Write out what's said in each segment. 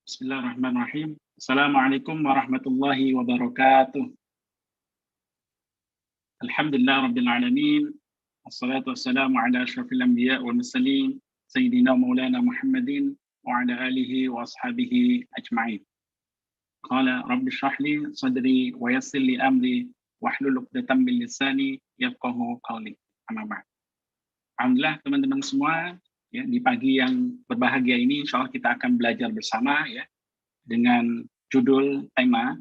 Bismillahirrahmanirrahim. Assalamualaikum warahmatullahi wabarakatuh. Alhamdulillah rabbil alamin. Wassalatu wassalamu ala asyrafil anbiya wal mursalin sayyidina maulana Muhammadin wa ala alihi wa ashabihi ajma'in. Qala rabbi shrah li sadri wa yassir li amri wahlul 'uqdatam min lisani yafqahu qawli. Amma ba'd. Alhamdulillah teman-teman semua, ya, di pagi yang berbahagia ini insyaallah kita akan belajar bersama, ya, dengan judul tema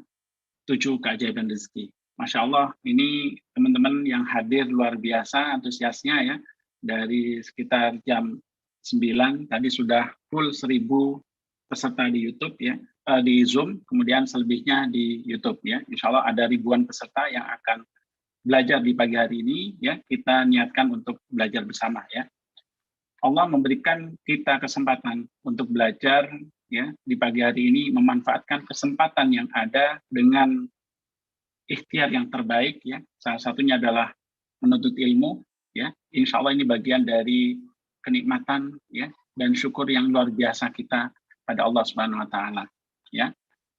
7 keajaiban rezeki. Masya Allah, ini teman-teman yang hadir luar biasa antusiasnya, ya. Dari sekitar jam 9 tadi sudah full 1.000 peserta di YouTube, ya, di Zoom, kemudian selebihnya di YouTube, ya. Insya Allah ada ribuan peserta yang akan belajar di pagi hari ini, ya. Kita niatkan untuk belajar bersama, ya. Allah memberikan kita kesempatan untuk belajar, ya, di pagi hari ini, memanfaatkan kesempatan yang ada dengan ikhtiar yang terbaik, ya. Salah satunya adalah menuntut ilmu, ya. Insya Allah ini bagian dari kenikmatan, ya, dan syukur yang luar biasa kita pada Allah Subhanahu Wa Taala, ya.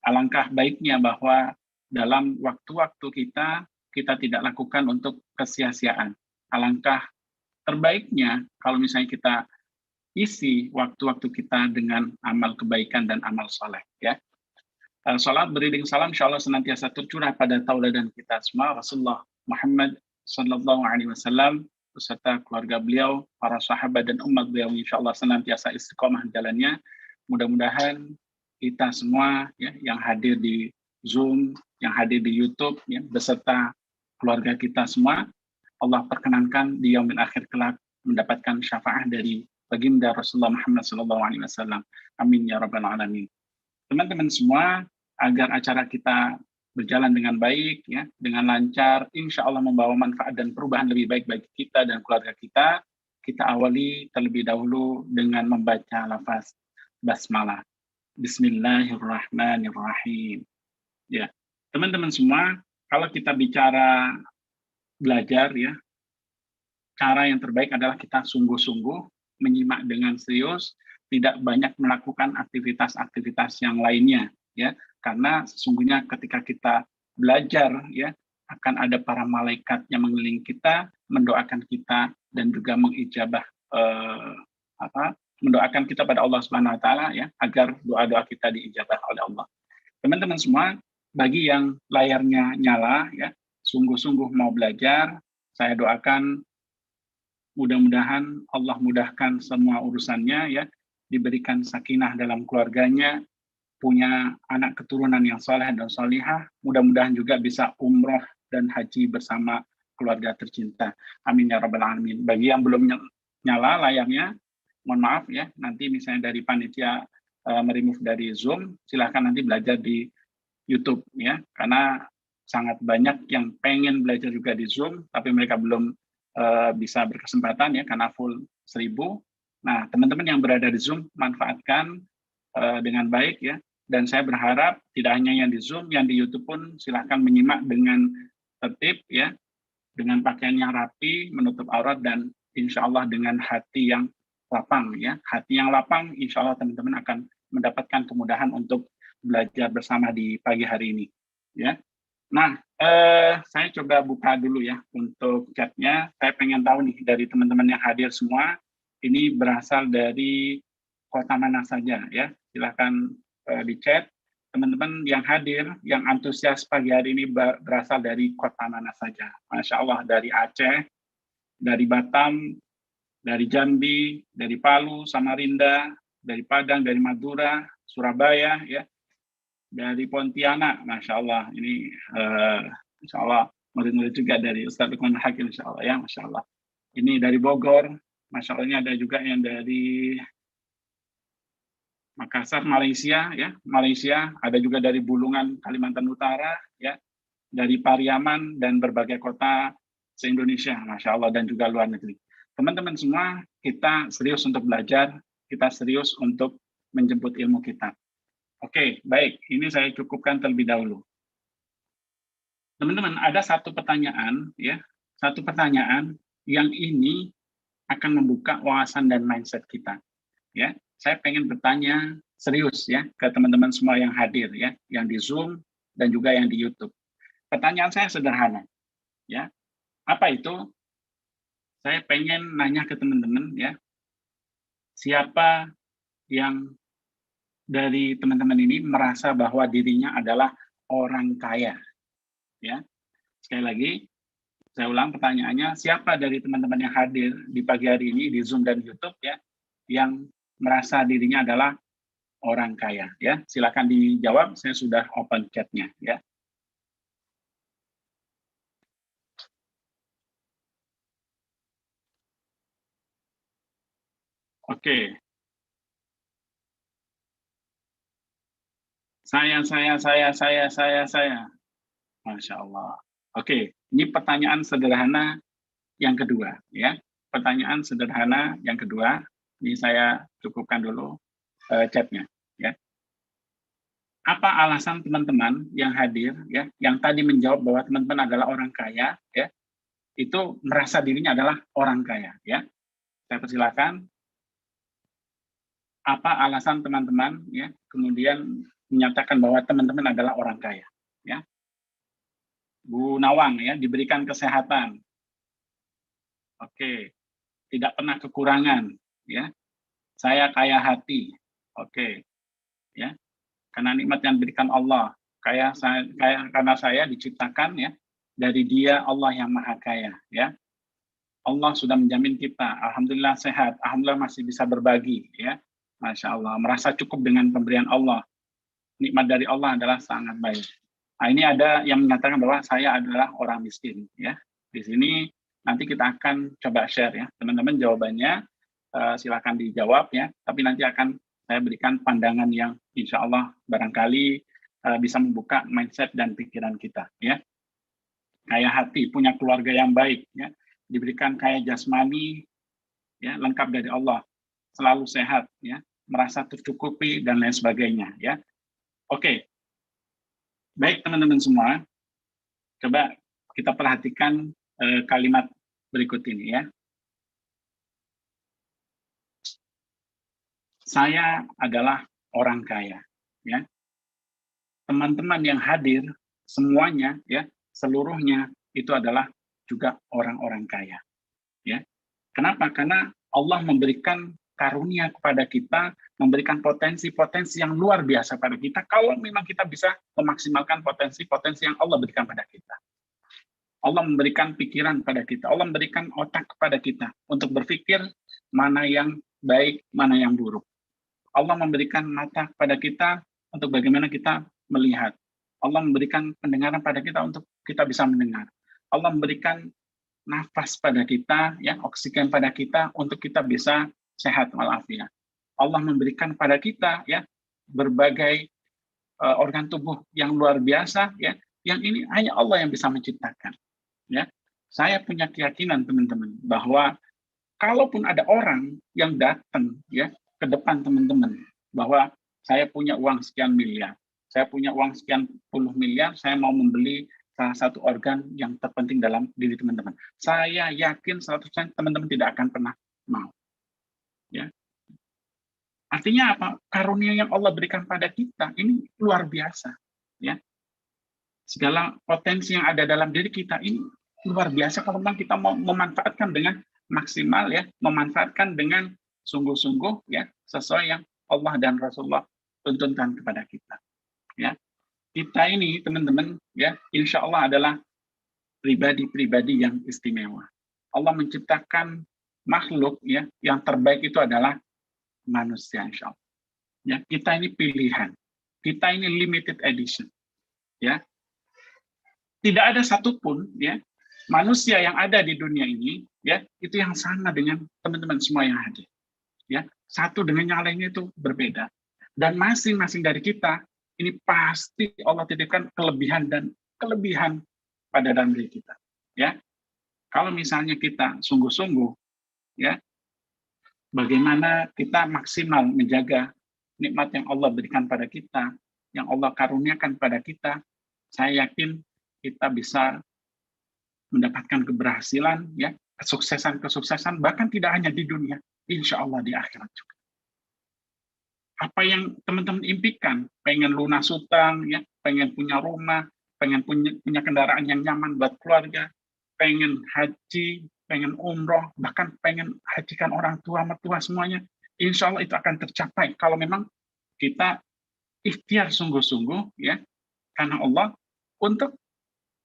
Alangkah baiknya bahwa dalam waktu-waktu kita tidak lakukan untuk kesia-siaan. Alangkah terbaiknya kalau misalnya kita isi waktu-waktu kita dengan amal kebaikan dan amal soleh, ya. Salat beriring salam insya Allah senantiasa tercurah pada tauladan kita semua, Rasulullah Muhammad Sallallahu Alaihi Wasallam beserta keluarga beliau, para sahabat dan umat beliau insya Allah senantiasa istiqomah jalannya. Mudah-mudahan kita semua, ya, yang hadir di Zoom, yang hadir di YouTube, ya, beserta keluarga kita semua, Allah perkenankan di yaumil akhir kelak mendapatkan syafaat dari baginda Rasulullah Muhammad SAW. Amin ya rabbal alamin. Teman-teman semua, agar acara kita berjalan dengan baik, ya, dengan lancar, insya Allah membawa manfaat dan perubahan lebih baik bagi kita dan keluarga kita awali terlebih dahulu dengan membaca lafaz basmalah. Bismillahirrahmanirrahim. Ya, teman-teman semua, kalau kita bicara belajar, ya, cara yang terbaik adalah kita sungguh-sungguh menyimak dengan serius, tidak banyak melakukan aktivitas-aktivitas yang lainnya, ya, karena sesungguhnya ketika kita belajar, ya, akan ada para malaikat yang mengelilingi kita, mendoakan kita dan juga mengijabah mendoakan kita pada Allah Subhanahu Wa Taala, ya, agar doa-doa kita diijabah oleh Allah. Teman-teman semua, bagi yang layarnya nyala, ya, sungguh-sungguh mau belajar, saya doakan mudah-mudahan Allah mudahkan semua urusannya, ya, diberikan sakinah dalam keluarganya, punya anak keturunan yang soleh dan solihah, mudah-mudahan juga bisa umroh dan haji bersama keluarga tercinta. Amin ya rabbal alamin. Bagi yang belum nyala layarnya, mohon maaf, ya, nanti misalnya dari panitia meremove dari Zoom, silahkan nanti belajar di YouTube, ya, karena sangat banyak yang pengen belajar juga di Zoom, tapi mereka belum bisa berkesempatan, ya, karena full 1.000. Nah, teman-teman yang berada di Zoom, manfaatkan dengan baik, ya, dan saya berharap tidak hanya yang di Zoom, yang di YouTube pun silahkan menyimak dengan tertib, ya, dengan pakaian yang rapi, menutup aurat, dan insya Allah dengan hati yang lapang, ya. Hati yang lapang, insya Allah teman-teman akan mendapatkan kemudahan untuk belajar bersama di pagi hari ini, ya. Nah, saya coba buka dulu, ya, untuk chatnya. Saya pengen tahu nih dari teman-teman yang hadir semua, ini berasal dari kota mana saja, ya. Silahkan di chat. Teman-teman yang hadir, yang antusias pagi hari ini berasal dari kota mana saja. Masya Allah, dari Aceh, dari Batam, dari Jambi, dari Palu, Samarinda, dari Padang, dari Madura, Surabaya, ya, dari Pontianak, Masya Allah, ini Masya Allah, murid-murid juga dari Ustadz Lukman Hakim, Masya Allah, ya, Masya Allah. Ini dari Bogor, Masya Allah, ini ada juga yang dari Makassar, Malaysia, ya, Malaysia, ada juga dari Bulungan, Kalimantan Utara, ya, dari Pariaman, dan berbagai kota se-Indonesia, Masya Allah, dan juga luar negeri. Teman-teman semua, kita serius untuk belajar, kita serius untuk menjemput ilmu kita. Oke, baik. Ini saya cukupkan terlebih dahulu. Teman-teman, ada satu pertanyaan, ya, satu pertanyaan yang ini akan membuka wawasan dan mindset kita. Ya, saya pengen bertanya serius ya ke teman-teman semua yang hadir ya, yang di Zoom dan juga yang di YouTube. Pertanyaan saya sederhana, ya. Apa itu? Saya pengen nanya ke teman-teman ya, siapa yang dari teman-teman ini merasa bahwa dirinya adalah orang kaya? Ya, sekali lagi saya ulang pertanyaannya, siapa dari teman-teman yang hadir di pagi hari ini di Zoom dan YouTube ya, yang merasa dirinya adalah orang kaya? Ya, silakan dijawab. Saya sudah open chat-nya ya. Oke, saya. Masya Allah. Oke, ini pertanyaan sederhana yang kedua, ya. Pertanyaan sederhana yang kedua, ini saya cukupkan dulu chatnya, ya. Apa alasan teman-teman yang hadir, ya, yang tadi menjawab bahwa teman-teman adalah orang kaya, ya, itu merasa dirinya adalah orang kaya, ya. Saya persilakan. Apa alasan teman-teman, ya, kemudian menyatakan bahwa teman-teman adalah orang kaya, ya. Bu Nawang, ya, diberikan kesehatan. Oke, tidak pernah kekurangan, ya. Saya kaya hati. Oke, ya. Karena nikmat yang diberikan Allah. Karena saya diciptakan ya dari Dia Allah yang Maha Kaya, ya. Allah sudah menjamin kita. Alhamdulillah sehat. Alhamdulillah masih bisa berbagi, ya. Masya Allah. Merasa cukup dengan pemberian Allah. Nikmat dari Allah adalah sangat baik. Nah, ini ada yang menyatakan bahwa saya adalah orang miskin, ya. Di sini nanti kita akan coba share ya, teman-teman jawabannya silakan dijawab ya. Tapi nanti akan saya berikan pandangan yang insya Allah barangkali bisa membuka mindset dan pikiran kita ya. Kaya hati, punya keluarga yang baik ya, diberikan kaya jasmani ya, lengkap dari Allah, selalu sehat ya, merasa tercukupi dan lain sebagainya ya. Oke. Baik teman-teman semua, coba kita perhatikan kalimat berikut ini ya. Saya adalah orang kaya, ya. Teman-teman yang hadir semuanya, ya, seluruhnya itu adalah juga orang-orang kaya, ya. Kenapa? Karena Allah memberikan karunia kepada kita, memberikan potensi-potensi yang luar biasa pada kita. Kalau memang kita bisa memaksimalkan potensi-potensi yang Allah berikan pada kita. Allah memberikan pikiran pada kita, Allah memberikan otak kepada kita untuk berpikir mana yang baik, mana yang buruk. Allah memberikan mata pada kita untuk bagaimana kita melihat. Allah memberikan pendengaran pada kita untuk kita bisa mendengar. Allah memberikan nafas pada kita, ya, oksigen pada kita untuk kita bisa sehat walafiat. Allah memberikan pada kita ya berbagai organ tubuh yang luar biasa ya, yang ini hanya Allah yang bisa menciptakan. Ya, saya punya keyakinan teman-teman bahwa kalaupun ada orang yang datang ya ke depan teman-teman bahwa saya punya uang sekian miliar, saya punya uang sekian puluh miliar, saya mau membeli salah satu organ yang terpenting dalam diri teman-teman. Saya yakin 100% teman-teman tidak akan pernah mau. Ya. Artinya apa? Karunia yang Allah berikan pada kita ini luar biasa. Ya. Segala potensi yang ada dalam diri kita ini luar biasa kalau memang kita mau memanfaatkan dengan maksimal ya, memanfaatkan dengan sungguh-sungguh ya, sesuai yang Allah dan Rasulullah tuntunkan kepada kita. Ya. Kita ini teman-teman ya, insya Allah adalah pribadi-pribadi yang istimewa. Allah menciptakan makhluk ya, yang terbaik itu adalah manusia insya Allah. Ya, kita ini pilihan. Kita ini limited edition. Ya. Tidak ada satupun ya manusia yang ada di dunia ini ya itu yang sama dengan teman-teman semua yang hadir. Ya, satu dengan yang lainnya itu berbeda. Dan masing-masing dari kita ini pasti Allah titipkan kelebihan dan kelebihan pada dalam diri kita. Ya, kalau misalnya kita sungguh-sungguh, ya, bagaimana kita maksimal menjaga nikmat yang Allah berikan pada kita, yang Allah karuniakan pada kita, saya yakin kita bisa mendapatkan keberhasilan, ya, kesuksesan, bahkan tidak hanya di dunia, insya Allah di akhirat juga. apa yang teman-teman impikan, pengen lunas hutang, ya, pengen punya rumah, pengen punya kendaraan yang nyaman buat keluarga, pengen haji, pengen umroh, bahkan pengen hajikan orang tua, mertua semuanya, insya Allah itu akan tercapai kalau memang kita ikhtiar sungguh-sungguh, ya, karena Allah untuk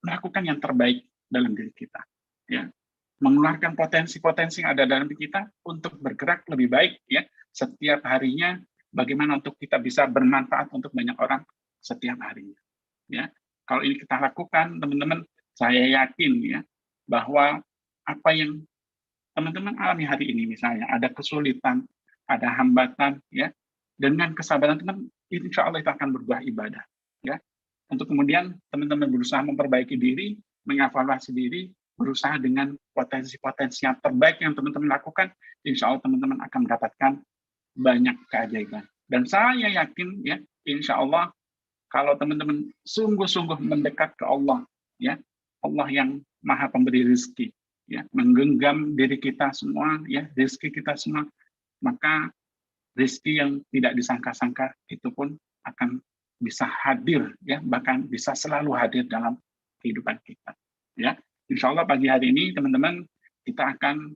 melakukan yang terbaik dalam diri kita, ya, mengeluarkan potensi-potensi yang ada dalam diri kita untuk bergerak lebih baik, ya, setiap harinya. Bagaimana untuk kita bisa bermanfaat untuk banyak orang setiap harinya, ya. Kalau ini kita lakukan, teman-teman, saya yakin, ya, bahwa apa yang teman-teman alami hari ini, misalnya ada kesulitan, ada hambatan, ya, dengan kesabaran teman, insya Allah itu akan berbuah ibadah, ya. Untuk kemudian teman-teman berusaha memperbaiki diri, mengevaluasi diri, berusaha dengan potensi-potensi yang terbaik yang teman-teman lakukan, insya Allah teman-teman akan mendapatkan banyak keajaiban. Dan saya yakin, ya, insya Allah kalau teman-teman sungguh-sungguh mendekat ke Allah, ya, Allah yang Maha Pemberi rezeki, ya, menggenggam diri kita semua, ya, rezeki kita semua, maka rezeki yang tidak disangka-sangka itu pun akan bisa hadir, ya, bahkan bisa selalu hadir dalam kehidupan kita, ya. Insya Allah pagi hari ini teman-teman kita akan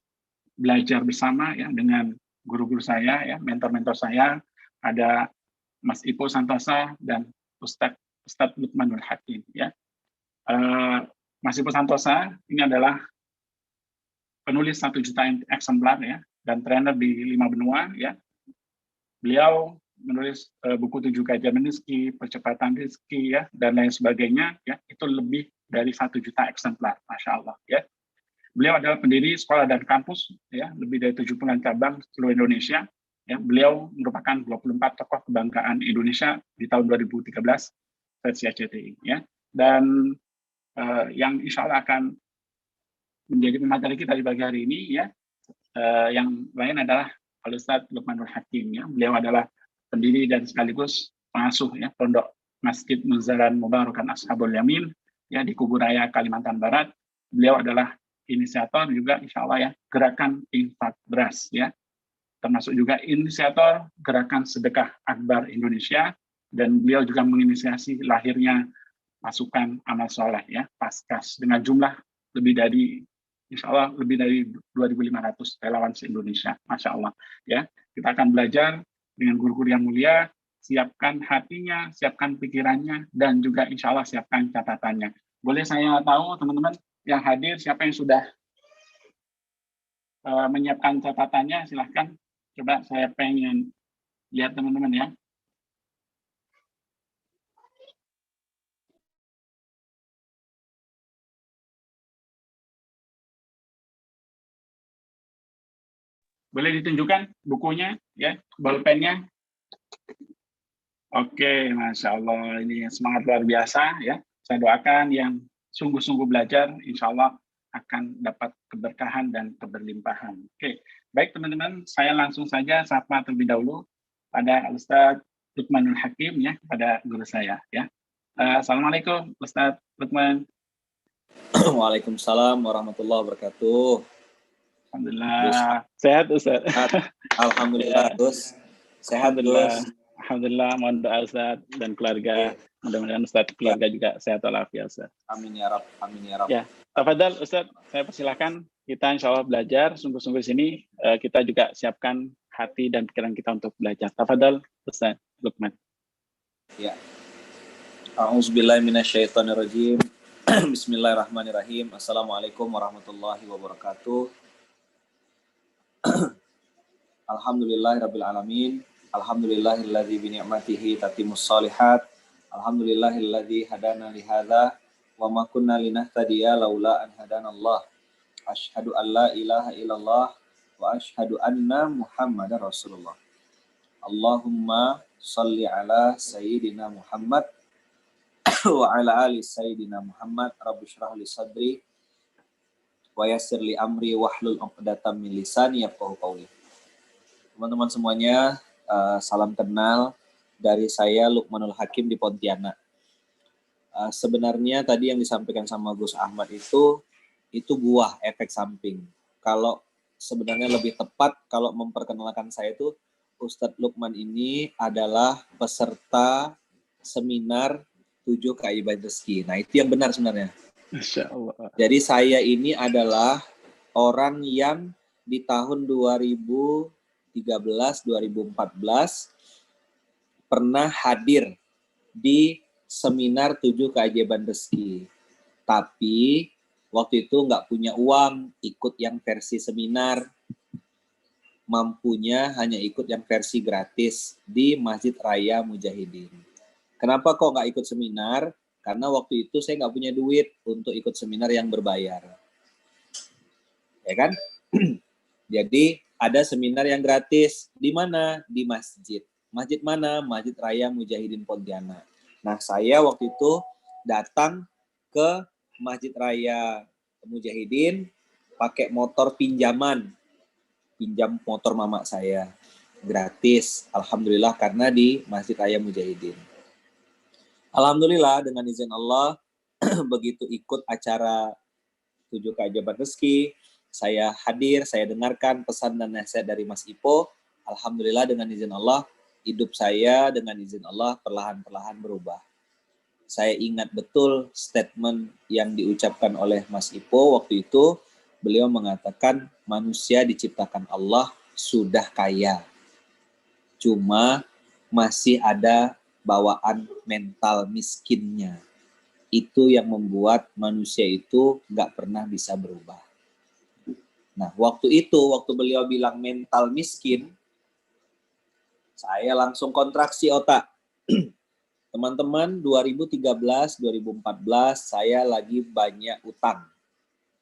belajar bersama, ya, dengan guru-guru saya, ya, mentor-mentor saya, ada Mas Ipo Santosa dan Ustadz Lukmanul Hakim, ya. Mas Ipo Santosa ini adalah penulis 1 juta eksemplar, ya, dan trainer di 5 benua, ya. Beliau menulis buku 7 Gajah Rezeki, Percepatan Rezeki, ya, dan lain sebagainya, ya, itu lebih dari 1 juta eksemplar, Masya Allah, ya. Beliau adalah pendiri sekolah dan kampus, ya, lebih dari 70 cabang seluruh Indonesia. Ya, beliau merupakan 24 tokoh kebanggaan Indonesia di tahun 2013 versi ACTI. Ya. Dan yang insya Allah akan menjadi pemateri kita di pagi hari ini, ya, yang lain adalah Al-Ustadz Lukmanul Hakim. Ya. Beliau adalah pendiri dan sekaligus pengasuh, ya, Pondok Masjid Muzaran Mubarakan Ashabul Yamin, ya, di Kuburaya, Kalimantan Barat. Beliau adalah inisiator juga insya Allah, ya, gerakan infak beras, ya, termasuk juga inisiator gerakan sedekah akbar Indonesia, dan beliau juga menginisiasi lahirnya pasukan amal soleh, ya, Paskas, dengan jumlah lebih dari insya Allah lebih dari 2.500 relawan se-Indonesia, Masya Allah, ya. Kita akan belajar dengan guru-guru yang mulia. Siapkan hatinya, siapkan pikirannya, dan juga insya Allah siapkan catatannya. Boleh saya tahu teman-teman yang hadir, siapa yang sudah menyiapkan catatannya, silahkan. Coba saya pengen lihat teman-teman, ya. Boleh ditunjukkan bukunya, ya, bolpennya. Oke, Masya Allah, ini semangat luar biasa, ya. Saya doakan yang sungguh-sungguh belajar, insya Allah akan dapat keberkahan dan keberlimpahan. Oke, baik teman-teman, saya langsung saja sapa terlebih dahulu pada Ustadz Lukmanul Hakim, ya, pada guru saya, ya. Assalamualaikum, Ustadz Lukman. Waalaikumsalam warahmatullahi wabarakatuh. Alhamdulillah, sehat Ustadz. Alhamdulillah, Gus. Sehat, Gus. Alhamdulillah, mohon doa Ustadz dan keluarga. Mudah-mudahan Ustadz keluarga juga sehat walafiat, Ustadz. Amin ya Rabb, amin ya Rabb. Ya, tafadhal Ustadz, saya persilahkan kita insya Allah belajar sungguh-sungguh di sini. Kita juga siapkan hati dan pikiran kita untuk belajar. Tafadhal Ustadz Lukman. Ya. A'udzubillahi minasyaitonirrajim. Bismillahirrahmanirrahim. Assalamualaikum warahmatullahi wabarakatuh. Alhamdulillahirabbil alamin. Alhamdulillahilladzi bi ni'matihi tatimmus shalihat. Alhamdulillahilladzi hadana li hadza wa ma kunna linahtadiya laula an hadanallah. Asyhadu an la ilaha illallah wa asyhadu anna Muhammadar Rasulullah. Allahumma shalli ala sayyidina Muhammad wa ala ali sayyidina Muhammad. Rabbi shrah li sadri wa yassir li amri wahlul 'uqdatam min lisani yafqahu qawli. Teman-teman semuanya, salam kenal dari saya Lukmanul Hakim di Pontianak. Sebenarnya tadi yang disampaikan sama Gus Ahmad itu buah efek samping. Kalau sebenarnya lebih tepat kalau memperkenalkan saya itu Ustadz Lukman ini adalah peserta seminar 7 keajaiban rezeki. Nah, itu yang benar sebenarnya. Masya Allah. Jadi saya ini adalah orang yang di tahun 2013-2014 pernah hadir di seminar 7 keajaiban rezeki. Tapi waktu itu nggak punya uang ikut yang versi seminar, mampunya hanya ikut yang versi gratis di Masjid Raya Mujahidin. Kenapa kok nggak ikut seminar? Karena waktu itu saya nggak punya duit untuk ikut seminar yang berbayar. Ya kan? Jadi ada seminar yang gratis. Di mana? Di masjid. Masjid mana? Masjid Raya Mujahidin Pontianak. Nah, saya waktu itu datang ke Masjid Raya Mujahidin pakai motor pinjaman. Pinjam motor mama saya. Gratis. Alhamdulillah karena di Masjid Raya Mujahidin. Alhamdulillah dengan izin Allah begitu ikut acara 7 keajaiban rezeki, saya hadir, saya dengarkan pesan dan nasihat dari Mas Ipo. Alhamdulillah dengan izin Allah, hidup saya dengan izin Allah perlahan-perlahan berubah. Saya ingat betul statement yang diucapkan oleh Mas Ipo waktu itu. Beliau mengatakan manusia diciptakan Allah sudah kaya. Cuma masih ada bawaan mental miskinnya. Itu yang membuat manusia itu nggak pernah bisa berubah. Nah, waktu beliau bilang mental miskin, saya langsung kontraksi otak. Teman-teman, 2013, 2014 saya lagi banyak utang,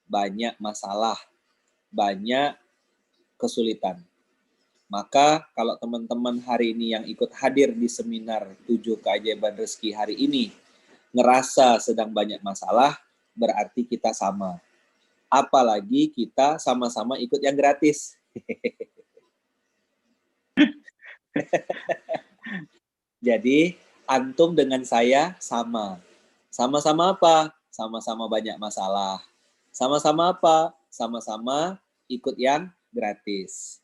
banyak masalah, banyak kesulitan. Maka kalau teman-teman hari ini yang ikut hadir di seminar 7 keajaiban rezeki hari ini, ngerasa sedang banyak masalah, berarti kita sama. Apalagi kita sama-sama ikut yang gratis. Jadi, antum dengan saya sama. Sama-sama apa? Sama-sama banyak masalah. Sama-sama apa? Sama-sama ikut yang gratis.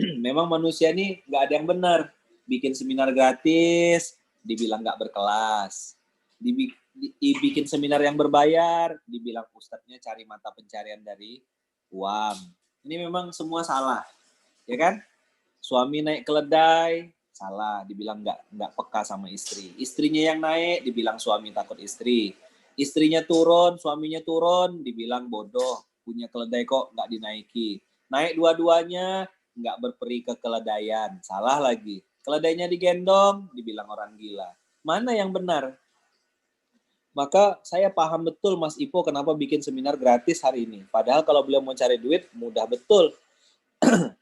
Memang manusia ini nggak ada yang benar. Bikin seminar gratis, dibilang nggak berkelas. Dibikin seminar yang berbayar, dibilang ustadznya cari mata pencarian dari uang. Ini memang semua salah, ya kan? Suami naik keledai, salah, dibilang nggak peka sama istri. Istrinya yang naik, dibilang suami takut istri. Istrinya turun, suaminya turun, dibilang bodoh, punya keledai kok nggak dinaiki. Naik dua-duanya, nggak berperi kekeledaian, salah lagi. Keledainya digendong, dibilang orang gila. Mana yang benar? Maka saya paham betul Mas Ipo kenapa bikin seminar gratis hari ini. Padahal kalau beliau mau cari duit, mudah betul.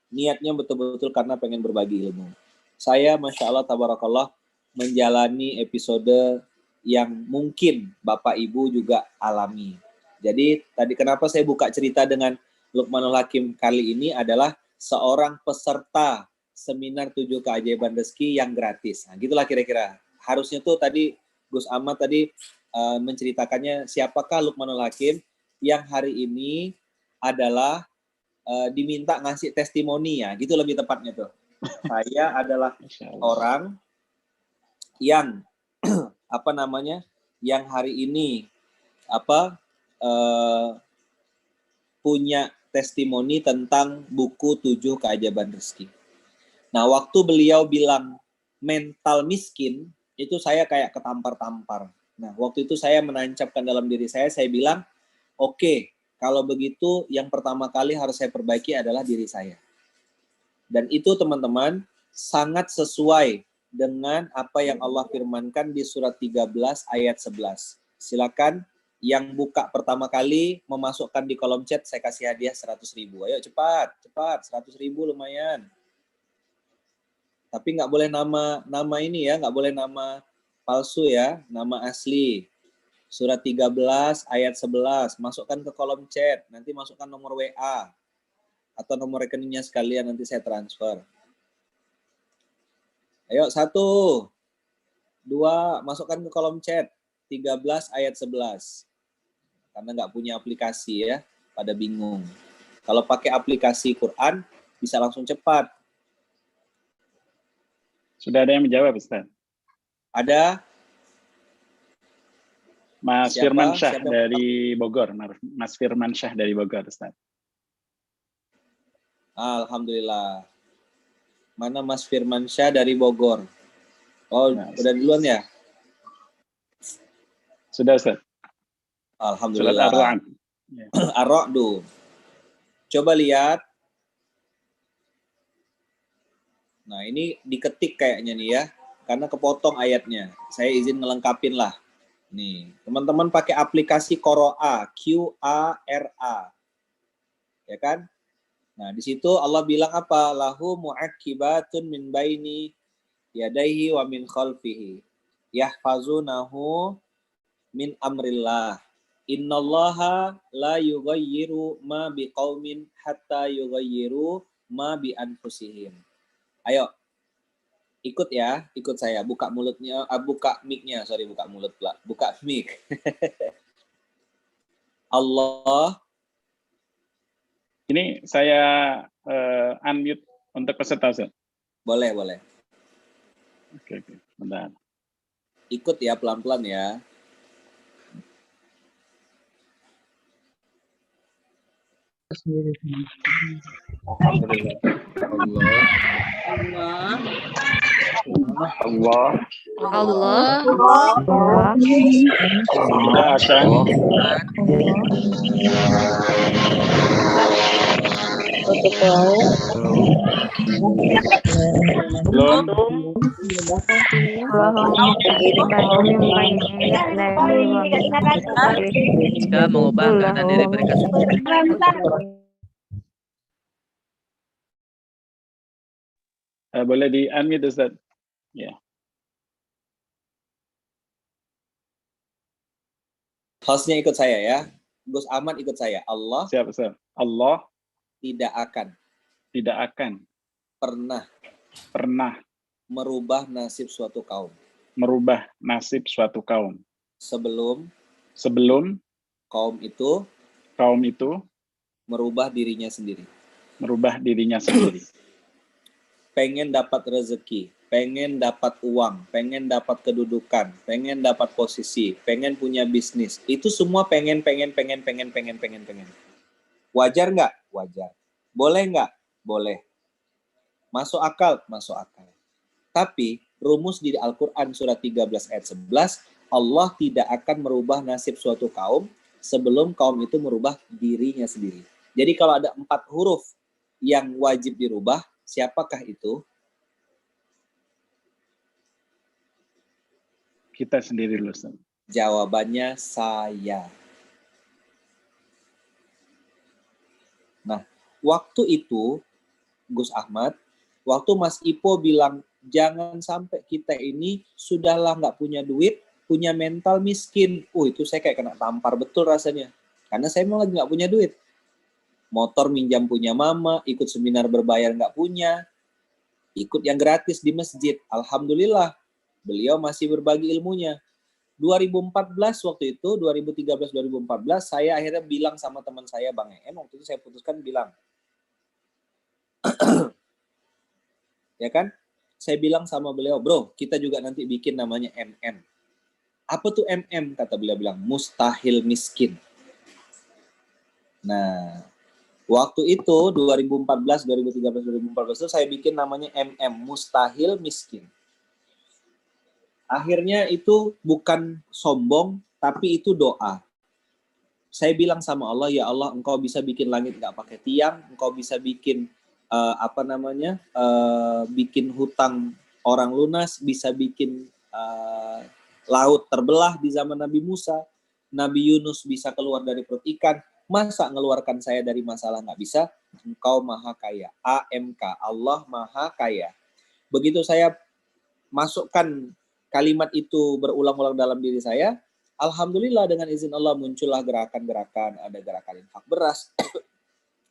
Niatnya betul-betul karena pengen berbagi ilmu. Saya, Masya Allah, Tabarakallah, menjalani episode yang mungkin Bapak Ibu juga alami. Jadi, tadi kenapa saya buka cerita dengan Lukmanul Hakim kali ini adalah seorang peserta seminar 7 keajaiban rezeki yang gratis. Nah, gitulah kira-kira. Harusnya tuh tadi Gus Ahmad tadi menceritakannya siapakah Lukmanul Hakim yang hari ini adalah diminta ngasih testimoni ya, gitu lebih tepatnya tuh. Saya adalah orang yang yang hari ini punya testimoni tentang buku 7 keajaiban rezeki. Nah, waktu beliau bilang mental miskin, itu saya kayak ketampar-tampar. Nah, waktu itu saya menancapkan dalam diri saya bilang, oke, kalau begitu yang pertama kali harus saya perbaiki adalah diri saya. Dan itu teman-teman sangat sesuai dengan apa yang Allah firmankan di surat 13 ayat 11. Silakan yang buka pertama kali memasukkan di kolom chat, saya kasih hadiah 100.000. Ayo cepat, 100.000 lumayan. Tapi nggak boleh nama ini ya, nggak boleh nama palsu ya, nama asli. Surat 13 ayat 11, masukkan ke kolom chat, nanti masukkan nomor WA atau nomor rekeningnya sekalian, nanti saya transfer. Ayo 1, 2, masukkan ke kolom chat 13 ayat 11. Karena nggak punya aplikasi ya, pada bingung. Kalau pakai aplikasi Quran bisa langsung cepat. Sudah ada yang menjawab, Ustaz? Ada? Mas Siapa? Firman Syah Siapa? dari Bogor. Mas Firman Syah dari Bogor, Ustaz. Alhamdulillah. Mana Mas Firman Syah dari Bogor? Oh, Nah, udah duluan ya? Sudah, Ustaz. Surat Alhamdulillah. Ar-Ra'd. Ya. Ar-Ra'du. Coba lihat. Nah, ini diketik kayaknya nih ya. Karena kepotong ayatnya. Saya izin ngelengkapin lah. Nih, teman-teman pakai aplikasi Qura'a, Q-A-R-A. Ya kan? Nah, di situ Allah bilang apa? Lahu mu'aqibatun min baini yadaihi wa min khalfihi. Yahfazunahu min amrillah. Innallaha la yughayyiru ma biqaumin hatta yughayyiru ma bi anfusihim. Ayo, ikut ya, ikut saya. Buka mulutnya, buka mic-nya, buka mulut pula. Buka mic. Allah. Ini saya unmute untuk peserta, Ustaz. Boleh, boleh. Oke, bentar. Ikut ya, pelan-pelan ya. Alhamdulillah. Allah. Jika mengubah keadaan diri mereka sendiri. Boleh di unmute, Ustaz? Ya. Hostnya ikut saya ya. Gus Ahmad ikut saya. Allah. Siap, Ustaz. Allah tidak akan pernah merubah nasib suatu kaum. Sebelum kaum itu merubah dirinya sendiri. Pengen dapat rezeki, pengen dapat uang, pengen dapat kedudukan, pengen dapat posisi, pengen punya bisnis. Itu semua pengen. Wajar nggak? Wajar. Boleh nggak? Boleh. Masuk akal? Masuk akal. Tapi rumus di Al-Quran surat 13 ayat 11, Allah tidak akan merubah nasib suatu kaum sebelum kaum itu merubah dirinya sendiri. Jadi kalau ada 4 huruf yang wajib dirubah, siapakah itu? Kita sendiri loh, Ustaz. Jawabannya saya. Nah, waktu itu Gus Ahmad, waktu Mas Ipo bilang jangan sampai kita ini sudahlah nggak punya duit, punya mental miskin. Itu saya kayak kena tampar betul rasanya. Karena saya memang lagi nggak punya duit. Motor minjam punya mama, ikut seminar berbayar nggak punya, ikut yang gratis di masjid. Alhamdulillah, beliau masih berbagi ilmunya. 2014 waktu itu, 2013-2014, saya akhirnya bilang sama teman saya, Bang Em, waktu itu saya putuskan bilang, ya kan? Saya bilang sama beliau, bro, kita juga nanti bikin namanya MM. Apa tuh MM? Kata beliau bilang, mustahil miskin. Nah, waktu itu 2014, 2013, 2014 itu saya bikin namanya MM, mustahil miskin. Akhirnya itu bukan sombong, tapi itu doa. Saya bilang sama Allah, ya Allah, Engkau bisa bikin langit nggak pakai tiang, Engkau bisa bikin bikin hutang orang lunas, bisa bikin laut terbelah di zaman Nabi Musa, Nabi Yunus bisa keluar dari perut ikan. Masa ngeluarkan saya dari masalah nggak bisa? Engkau maha kaya. AMK, Allah maha kaya. Begitu saya masukkan kalimat itu berulang-ulang dalam diri saya, alhamdulillah dengan izin Allah muncullah gerakan-gerakan, ada gerakan infak beras,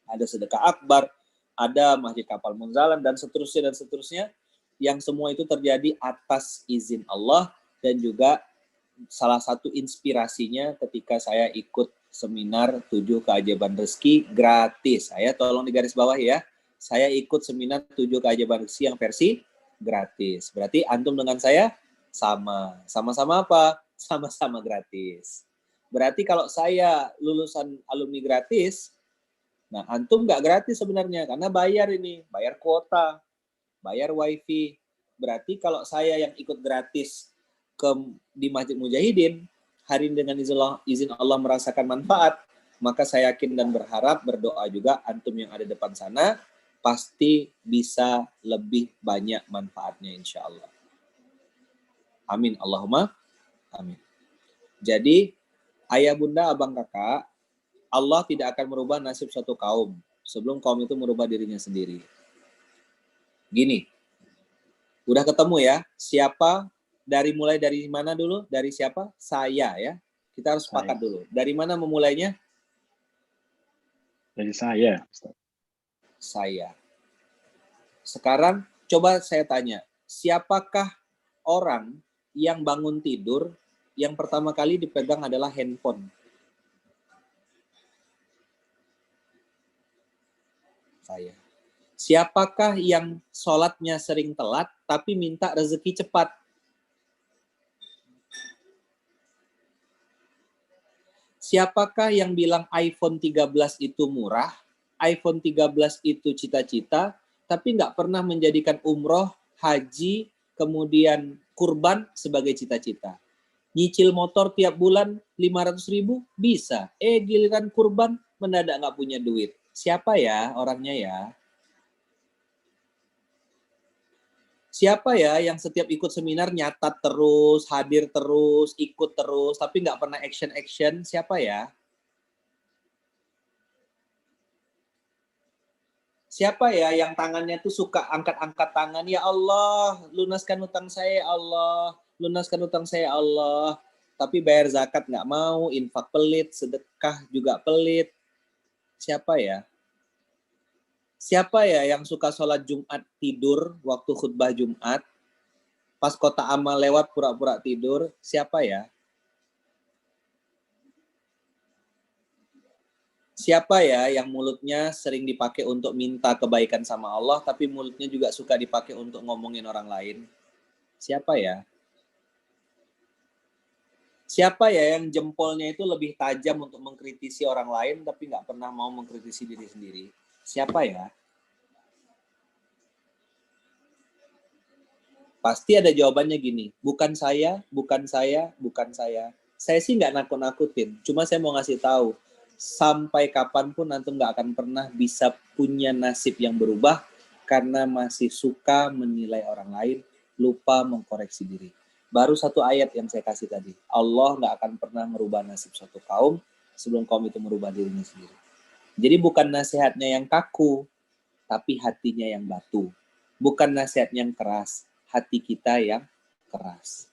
ada sedekah akbar, ada masjid kapal Munzalan, dan seterusnya, yang semua itu terjadi atas izin Allah, dan juga salah satu inspirasinya ketika saya ikut seminar 7 keajaiban rezeki gratis. Saya tolong di garis bawah ya, saya ikut seminar 7 keajaiban rezeki yang versi Gratis. Berarti antum dengan saya sama. Sama-sama apa? Sama-sama gratis. Berarti kalau saya lulusan alumni gratis, nah antum nggak gratis sebenarnya karena bayar ini, bayar kuota, bayar wifi. Berarti kalau saya yang ikut gratis di Masjid Mujahidin, hari ini dengan izin Allah merasakan manfaat, maka saya yakin dan berharap, berdoa juga antum yang ada depan sana pasti bisa lebih banyak manfaatnya insya Allah. Amin. Allahumma amin. Jadi ayah bunda abang kakak, Allah tidak akan merubah nasib suatu kaum sebelum kaum itu merubah dirinya sendiri. Gini, udah ketemu ya, siapa, mulai dari mana dulu? Dari siapa? Saya ya. Kita harus sepakat dulu. Dari mana memulainya? Dari saya, Ustaz. Saya. Sekarang coba saya tanya, siapakah orang yang bangun tidur yang pertama kali dipegang adalah handphone? Saya. Siapakah yang sholatnya sering telat tapi minta rezeki cepat? Siapakah yang bilang iPhone 13 itu murah, iPhone 13 itu cita-cita, tapi nggak pernah menjadikan umroh, haji, kemudian kurban sebagai cita-cita? Nyicil motor tiap bulan 500.000 bisa. Giliran kurban mendadak nggak punya duit. Siapa ya orangnya ya? Siapa ya yang setiap ikut seminar nyatat terus, hadir terus, ikut terus, tapi nggak pernah action-action? Siapa ya? Siapa ya yang tangannya tuh suka angkat-angkat tangan? Ya Allah, lunaskan utang saya ya Allah. Lunaskan utang saya ya Allah. Tapi bayar zakat nggak mau, infak pelit, sedekah juga pelit. Siapa ya? Siapa ya yang suka sholat Jumat tidur waktu khutbah Jumat? Pas kota amal lewat pura-pura tidur, siapa ya? Siapa ya yang mulutnya sering dipakai untuk minta kebaikan sama Allah, tapi mulutnya juga suka dipakai untuk ngomongin orang lain? Siapa ya? Siapa ya yang jempolnya itu lebih tajam untuk mengkritisi orang lain, tapi nggak pernah mau mengkritisi diri sendiri? Siapa ya? Pasti ada jawabannya gini, bukan saya, bukan saya, bukan saya. Saya sih nggak nakut-nakutin, cuma saya mau ngasih tahu, sampai kapanpun antum nggak akan pernah bisa punya nasib yang berubah karena masih suka menilai orang lain, lupa mengkoreksi diri. Baru satu ayat yang saya kasih tadi, Allah nggak akan pernah merubah nasib suatu kaum sebelum kaum itu merubah dirinya sendiri. Jadi bukan nasihatnya yang kaku, tapi hatinya yang batu. Bukan nasihatnya yang keras, hati kita yang keras.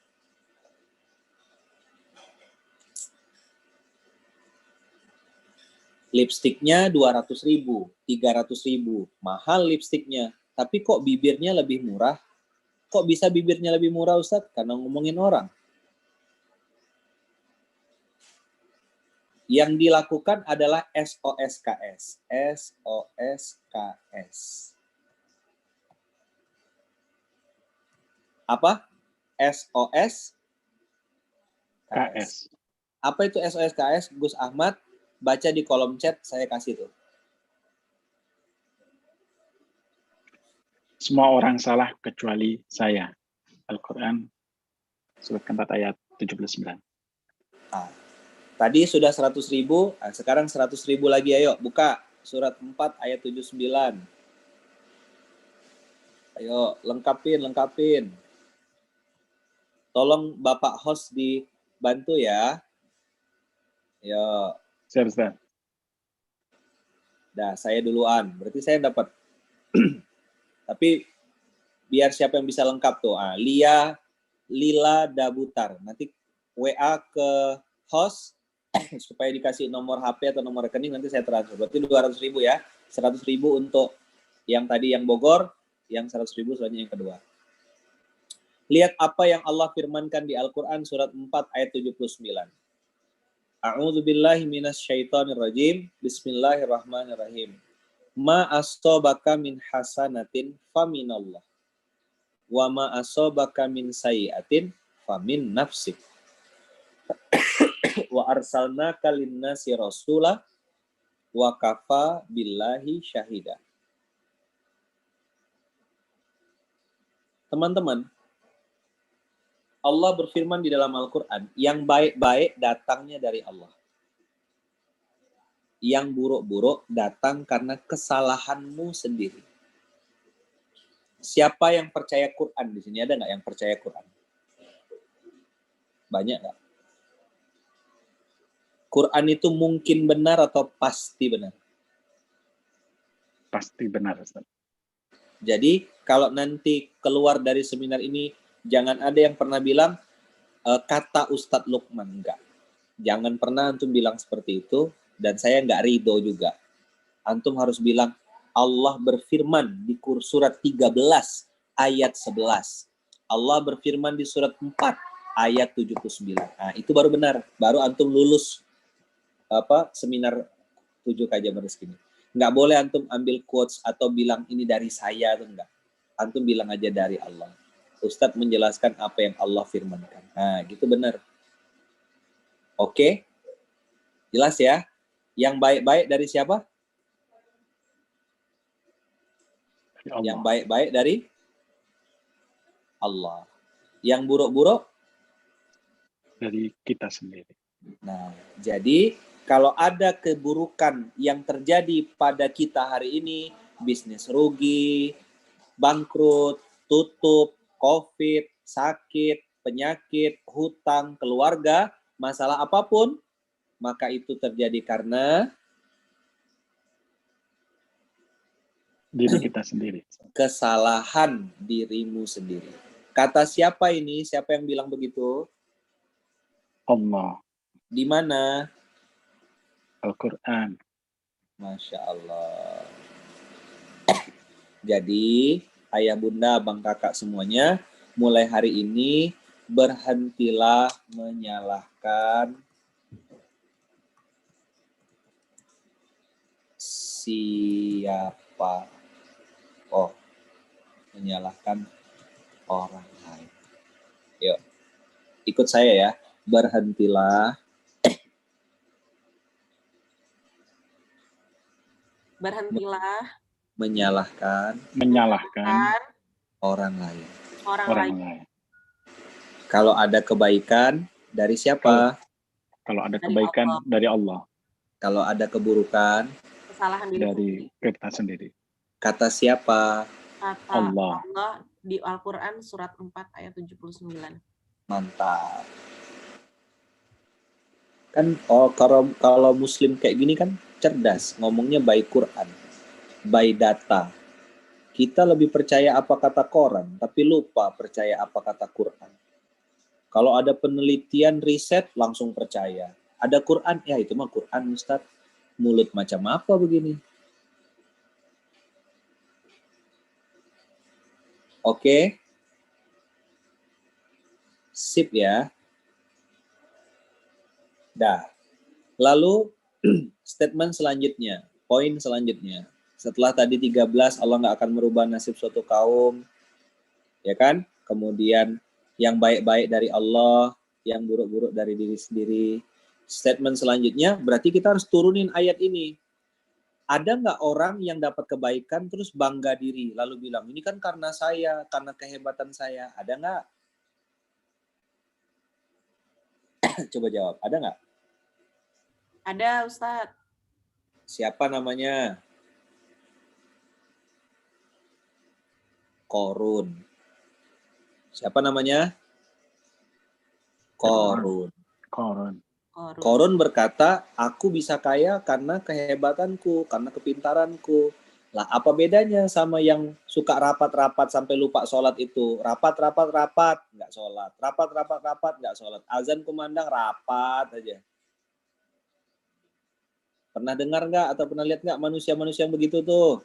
Lipstiknya 200.000, 300.000, mahal lipstiknya. Tapi kok bibirnya lebih murah? Kok bisa bibirnya lebih murah, Ustadz? Karena ngomongin orang. Yang dilakukan adalah SOSKS. SOSKS. Apa? SOS KS. Apa itu SOSKS, Gus Ahmad? Baca di kolom chat, saya kasih tuh. Semua orang salah kecuali saya. Al-Quran surat keempat ayat 79. Nah, tadi sudah 100.000, nah sekarang 100.000 lagi, ayo buka surat 4 ayat 79. Ayo lengkapin. Tolong Bapak host dibantu ya. Ayo. Siap, Ustaz. Dah, saya duluan. Berarti saya dapat. Tapi biar siapa yang bisa lengkap tuh. Lila Dabutar. Nanti WA ke host supaya dikasih nomor HP atau nomor rekening, nanti saya transfer. Berarti 200.000 ya. 100.000 untuk yang tadi yang Bogor, yang 100.000 selanjutnya yang kedua. Lihat apa yang Allah firmankan di Al-Quran surat 4 ayat 79. A'udzubillahi minasyaitonirrajim. Bismillahirrahmanirrahim. Ma astobaka min hasanatin faminallah. Wa ma asobaka min sayyi'atin famin nafsik. Wa arsalnaka linnasi rasula wa kafa billahi syahida. Teman-teman, Allah berfirman di dalam Al-Quran, yang baik-baik datangnya dari Allah. Yang buruk-buruk datang karena kesalahanmu sendiri. Siapa yang percaya Quran di sini? Ada nggak yang percaya Quran? Banyak nggak? Quran itu mungkin benar atau pasti benar? Pasti benar, Ustaz. Jadi kalau nanti keluar dari seminar ini, jangan ada yang pernah bilang kata Ustadz Lukman. Enggak. Jangan pernah antum bilang seperti itu, dan saya nggak ridho juga. Antum harus bilang, Allah berfirman di surat 13 ayat 11. Allah berfirman di surat 4 ayat 79. Nah, itu baru benar. Baru antum lulus seminar 7K Jabar Rezeki. Nggak boleh antum ambil quotes atau bilang ini dari saya atau enggak. Antum bilang aja dari Allah. Ustadz menjelaskan apa yang Allah firmankan. Nah, gitu benar. Oke? Jelas ya? Yang baik-baik dari siapa? Yang baik-baik dari Allah. Yang buruk-buruk? Dari kita sendiri. Nah, jadi kalau ada keburukan yang terjadi pada kita hari ini, bisnis rugi, bangkrut, tutup, COVID, sakit, penyakit, hutang, keluarga, masalah apapun, maka itu terjadi karena diri kita sendiri. kesalahan dirimu sendiri. Kata siapa ini? Siapa yang bilang begitu? Allah. Di mana? Al-Quran. Masya Allah. Jadi, ayah bunda, abang kakak semuanya, mulai hari ini berhentilah menyalahkan siapa. Oh, menyalahkan orang lain. Yuk, ikut saya ya. Berhentilah menyalahkan orang lain. Orang lain. Kalau ada kebaikan, dari siapa? Kalau ada kebaikan dari Allah. Kalau ada keburukan, kesalahan dari kita sendiri. Kata siapa? Kata Allah. Allah di Al-Quran surat 4 ayat 79. Mantap. Kan kalau muslim kayak gini kan cerdas, ngomongnya by Quran, by data. Kita lebih percaya apa kata koran, tapi lupa percaya apa kata Quran. Kalau ada penelitian, riset, langsung percaya. Ada Quran, ya itu mah Quran, Ustadz. Mulut macam apa begini? Oke. Sip ya. Dah. Lalu statement selanjutnya, poin selanjutnya. Setelah tadi 13, Allah nggak akan merubah nasib suatu kaum. Ya kan? Kemudian yang baik-baik dari Allah, yang buruk-buruk dari diri sendiri. Statement selanjutnya, berarti kita harus turunin ayat ini. Ada nggak orang yang dapat kebaikan terus bangga diri, lalu bilang, ini kan karena saya, karena kehebatan saya. Ada nggak? Coba jawab, ada nggak? Ada, Ustadz. Siapa namanya? Korun. Siapa namanya? Korun. Korun berkata, aku bisa kaya karena kehebatanku, karena kepintaranku. Lah, apa bedanya sama yang suka rapat-rapat sampai lupa sholat itu? Rapat, nggak sholat. Rapat, nggak sholat. Azan kumandang, rapat aja. Pernah dengar nggak atau pernah lihat nggak manusia-manusia yang begitu tuh?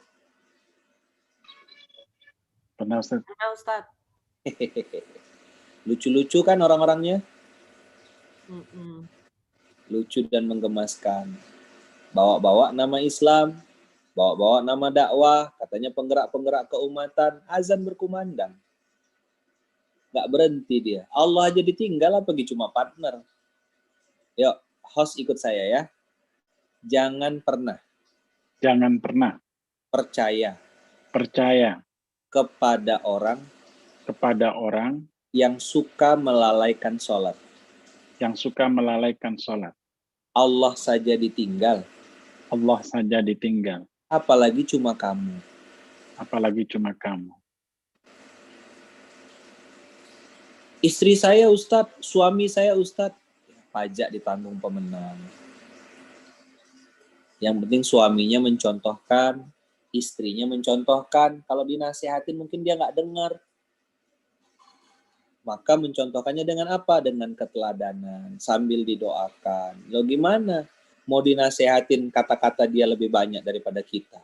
Pernah, Ustaz. Pernah, Ustadz. Lucu-lucu kan orang-orangnya? Mm-mm. Lucu dan menggemaskan. Bawa-bawa nama Islam, bawa-bawa nama dakwah, katanya penggerak-penggerak keumatan, azan berkumandang. Nggak berhenti dia. Allah aja ditinggal apalagi cuma partner. Yuk, host ikut saya ya. Jangan pernah percaya kepada orang yang suka melalaikan sholat. Allah saja ditinggal, apalagi cuma kamu. Istri saya Ustadz, suami saya Ustadz, pajak ditanggung pemenang. Yang penting suaminya mencontohkan, istrinya mencontohkan. Kalau dinasihatin mungkin dia nggak dengar. Maka mencontohkannya dengan apa? Dengan keteladanan, sambil didoakan. Lo gimana? Mau dinasehatin kata-kata dia lebih banyak daripada kita.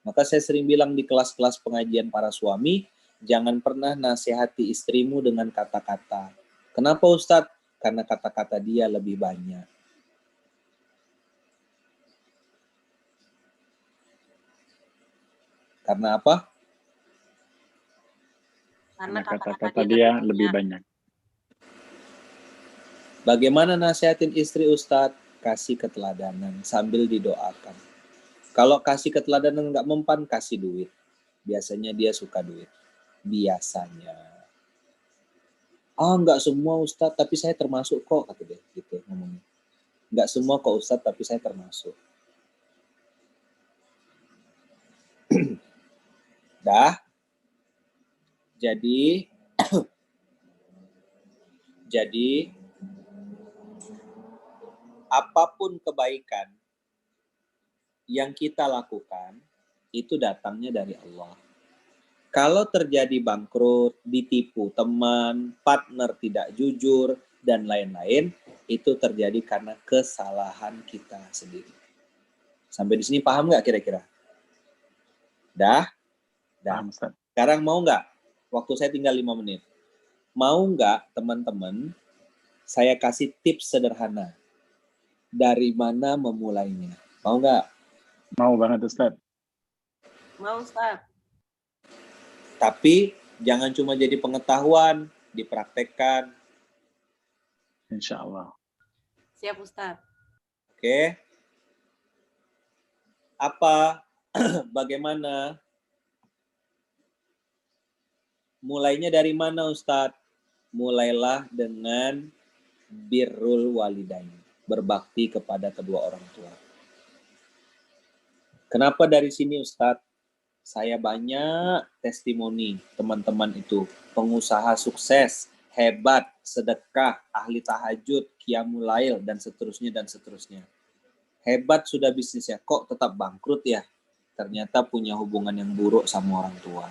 Maka saya sering bilang di kelas-kelas pengajian para suami, jangan pernah nasihati istrimu dengan kata-kata. Kenapa Ustadz? Karena kata-kata dia lebih banyak. Karena apa? Karena kata-kata dia lebih banyak. Bagaimana nasihatin istri Ustadz? Kasih keteladanan sambil didoakan. Kalau kasih keteladanan nggak mempan, kasih duit. Biasanya dia suka duit. Biasanya. Nggak semua Ustadz, tapi saya termasuk kok, kata dia. Gitu ngomongnya. Nggak semua kok Ustadz, tapi saya termasuk. Dah. Jadi apapun kebaikan yang kita lakukan itu datangnya dari Allah. Kalau terjadi bangkrut, ditipu teman, partner tidak jujur, dan lain-lain, itu terjadi karena kesalahan kita sendiri. Sampai di sini paham nggak kira-kira? Dah? Paham, Ustaz. Sekarang mau nggak? Waktu saya tinggal 5 menit. Mau nggak teman-teman saya kasih tips sederhana? Dari mana memulainya? Mau nggak? Mau banget Ustaz. Mau Ustaz. Tapi jangan cuma jadi pengetahuan, dipraktekkan. Insya Allah. Siap Ustaz. Oke. Apa? Bagaimana? Mulainya dari mana Ustadz? Mulailah dengan birrul walidain. Berbakti kepada kedua orang tua. Kenapa dari sini Ustadz? Saya banyak testimoni teman-teman itu. Pengusaha sukses, hebat, sedekah, ahli tahajud, qiyamul lail, dan seterusnya, dan seterusnya. Hebat sudah bisnisnya, kok tetap bangkrut ya? Ternyata punya hubungan yang buruk sama orang tua.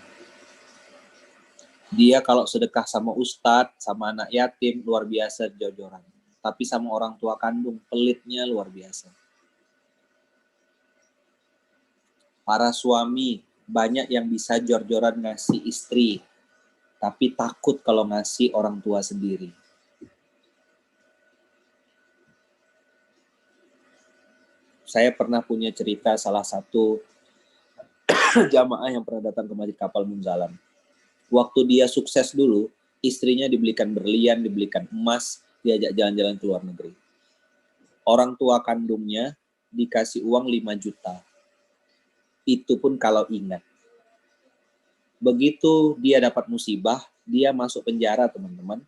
Dia kalau sedekah sama ustadz, sama anak yatim, luar biasa jor-joran. Tapi sama orang tua kandung, pelitnya luar biasa. Para suami, banyak yang bisa jor-joran ngasih istri, tapi takut kalau ngasih orang tua sendiri. Saya pernah punya cerita salah satu jamaah yang pernah datang ke Masjid Kapal Munzalam. Waktu dia sukses dulu, istrinya dibelikan berlian, dibelikan emas, diajak jalan-jalan ke luar negeri. Orang tua kandungnya dikasih uang 5 juta. Itu pun kalau ingat. Begitu dia dapat musibah, dia masuk penjara teman-teman.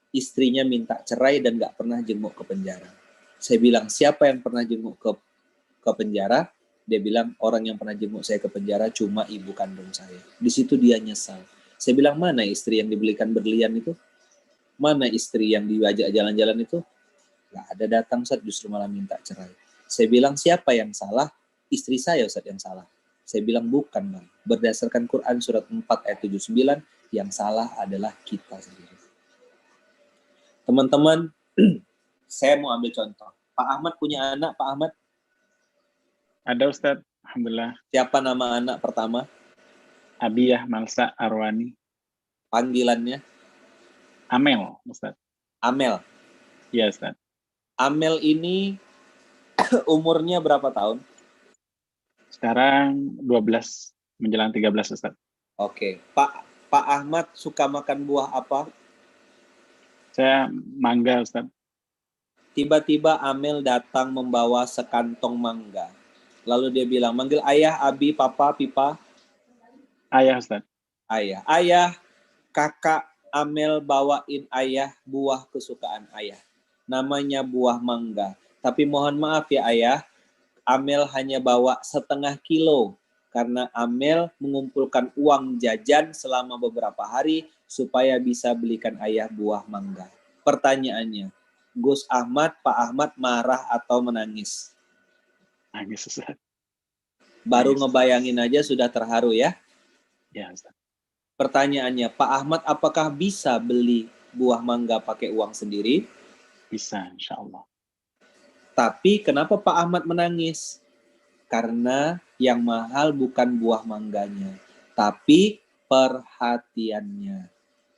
Istrinya minta cerai dan gak pernah jenguk ke penjara. Saya bilang, siapa yang pernah jenguk ke penjara? Dia bilang, orang yang pernah jenguk saya ke penjara cuma ibu kandung saya. Di situ dia nyesal. Saya bilang, mana istri yang dibelikan berlian itu? Mana istri yang diajak jalan-jalan itu? Gak ada datang, Ustaz, justru malah minta cerai. Saya bilang, siapa yang salah? Istri saya, Ustaz, yang salah. Saya bilang, bukan, Bang. Berdasarkan Quran surat 4 ayat 79, yang salah adalah kita sendiri. Teman-teman, saya mau ambil contoh. Pak Ahmad punya anak, Pak Ahmad? Ada Ustaz, alhamdulillah. Siapa nama anak pertama? Abiyah Malsa Arwani. Panggilannya? Amel, Ustaz. Amel. Iya, Ustaz. Amel ini umurnya berapa tahun? Sekarang 12 menjelang 13, Ustaz. Oke. Pak Pak Ahmad suka makan buah apa? Saya mangga, Ustaz. Tiba-tiba Amel datang membawa sekantong mangga. Lalu dia bilang, manggil ayah, abi, papa, pipa. Ayah, Ustaz. Ayah. Ayah, kakak Amel bawain ayah buah kesukaan ayah. Namanya buah mangga. Tapi mohon maaf ya ayah, Amel hanya bawa setengah kilo. Karena Amel mengumpulkan uang jajan selama beberapa hari supaya bisa belikan ayah buah mangga. Pertanyaannya, Gus Ahmad, Pak Ahmad marah atau menangis? Nangis, Ustaz. Baru Nangis. ngebayangin aja sudah terharu ya. Ya, Ustaz. Pertanyaannya, Pak Ahmad apakah bisa beli buah mangga pakai uang sendiri? Bisa, insya Allah. Tapi kenapa Pak Ahmad menangis? Karena yang mahal bukan buah mangganya, tapi perhatiannya.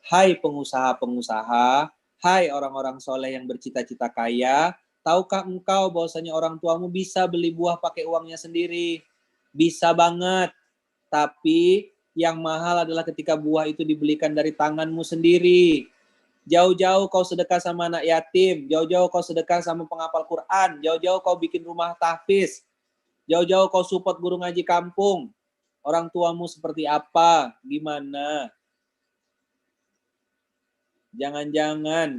Hai pengusaha-pengusaha, hai orang-orang soleh yang bercita-cita kaya, tahukah engkau bahwasanya orang tuamu bisa beli buah pakai uangnya sendiri? Bisa banget. Tapi yang mahal adalah ketika buah itu dibelikan dari tanganmu sendiri. Jauh-jauh kau sedekah sama anak yatim, jauh-jauh kau sedekah sama penghafal Quran, jauh-jauh kau bikin rumah tahfiz, jauh-jauh kau support guru ngaji kampung. Orang tuamu seperti apa? Gimana? Jangan-jangan,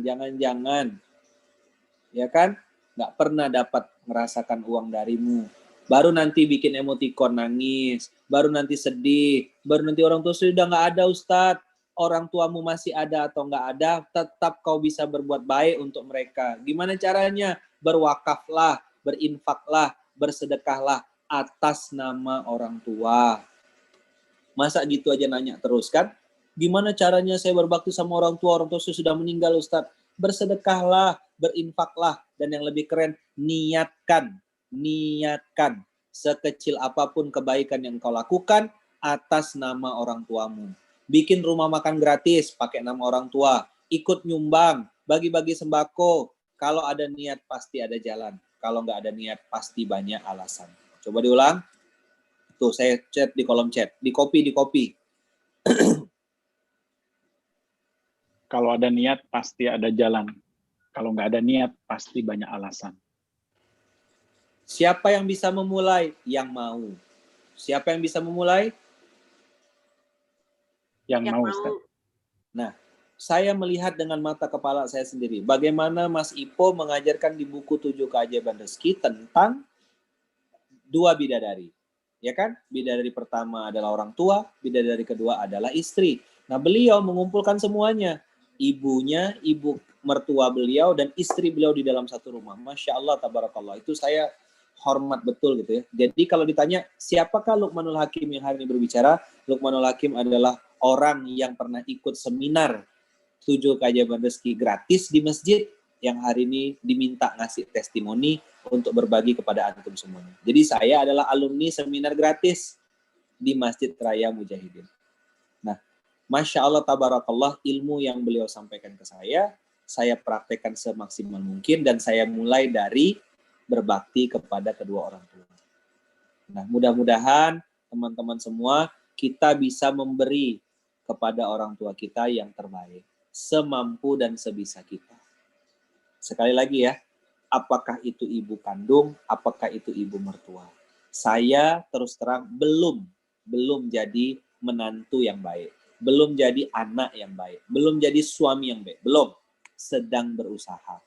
ya kan? Nggak pernah dapat merasakan uang darimu. Baru nanti bikin emoticon nangis, baru nanti sedih, baru nanti orang tua sudah nggak ada Ustadz. Orang tuamu masih ada atau nggak ada, tetap kau bisa berbuat baik untuk mereka. Gimana caranya? Berwakaflah, berinfaklah, bersedekahlah atas nama orang tua. Masa gitu aja nanya terus kan? Gimana caranya saya berbakti sama orang tua saya sudah meninggal Ustadz? Bersedekahlah, berinfaklah, dan yang lebih keren, niatkan sekecil apapun kebaikan yang kau lakukan atas nama orang tuamu. Bikin rumah makan gratis pakai nama orang tua, ikut nyumbang, bagi-bagi sembako. Kalau ada niat pasti ada jalan, kalau nggak ada niat pasti banyak alasan. Coba diulang. Tuh saya chat di kolom chat, di copy. Kalau ada niat, pasti ada jalan. Kalau nggak ada niat, pasti banyak alasan. Siapa yang bisa memulai? Yang mau. Siapa yang bisa memulai? Yang mau, Ustaz. Nah, saya melihat dengan mata kepala saya sendiri. Bagaimana Mas Ipo mengajarkan di buku 7 Keajaiban Rezeki tentang dua bidadari. Ya kan? Bidadari pertama adalah orang tua, bidadari kedua adalah istri. Nah, beliau mengumpulkan semuanya. Ibunya, ibu mertua beliau, dan istri beliau di dalam satu rumah. Masya Allah, tabarakallah. Itu saya hormat betul gitu ya. Jadi kalau ditanya, siapakah Luqmanul Hakim yang hari ini berbicara? Luqmanul Hakim adalah orang yang pernah ikut seminar 7 Keajaiban Rezeki gratis di masjid, yang hari ini diminta ngasih testimoni untuk berbagi kepada antum semuanya. Jadi saya adalah alumni seminar gratis di Masjid Raya Mujahidin. Nah, Masya Allah, tabarakallah, ilmu yang beliau sampaikan ke saya praktekkan semaksimal mungkin, dan saya mulai dari berbakti kepada kedua orang tua. Nah, mudah-mudahan teman-teman semua, kita bisa memberi kepada orang tua kita yang terbaik, semampu dan sebisa kita. Sekali lagi ya, apakah itu ibu kandung, apakah itu ibu mertua. Saya terus terang belum jadi menantu yang baik, belum jadi anak yang baik, belum jadi suami yang baik, belum. Sedang berusaha.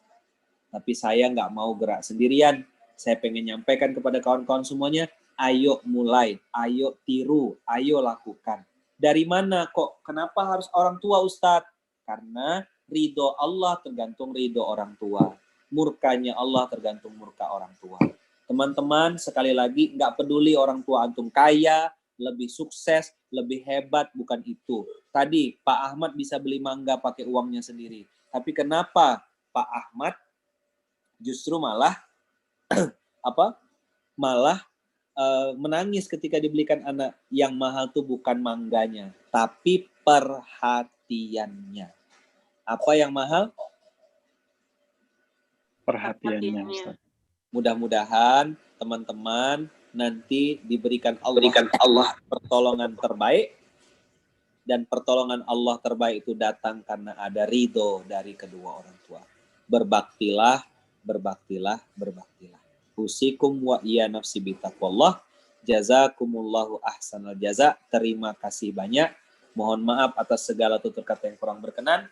Tapi saya nggak mau gerak sendirian. Saya pengen nyampaikan kepada kawan-kawan semuanya, ayo mulai, ayo tiru, ayo lakukan. Dari mana kok? Kenapa harus orang tua, Ustadz? Karena ridho Allah tergantung ridho orang tua. Murkanya Allah tergantung murka orang tua. Teman-teman, sekali lagi, nggak peduli orang tua antum kaya, lebih sukses, lebih hebat, bukan itu. Tadi Pak Ahmad bisa beli mangga pakai uangnya sendiri. Tapi kenapa Pak Ahmad justru malah menangis ketika dibelikan anak? Yang mahal tuh bukan mangganya, tapi perhatiannya. Apa yang mahal? Perhatiannya, Ustaz. Mudah-mudahan teman-teman nanti diberikan Allah pertolongan terbaik dan pertolongan Allah terbaik itu datang karena ada ridho dari kedua orang tua. Berbaktilah, berbaktilah, berbaktilah. Usikum wa iya nafsi bitaqwallah. Jazakumullahu ahsanal jaza. Terima kasih banyak. Mohon maaf atas segala tutur kata yang kurang berkenan.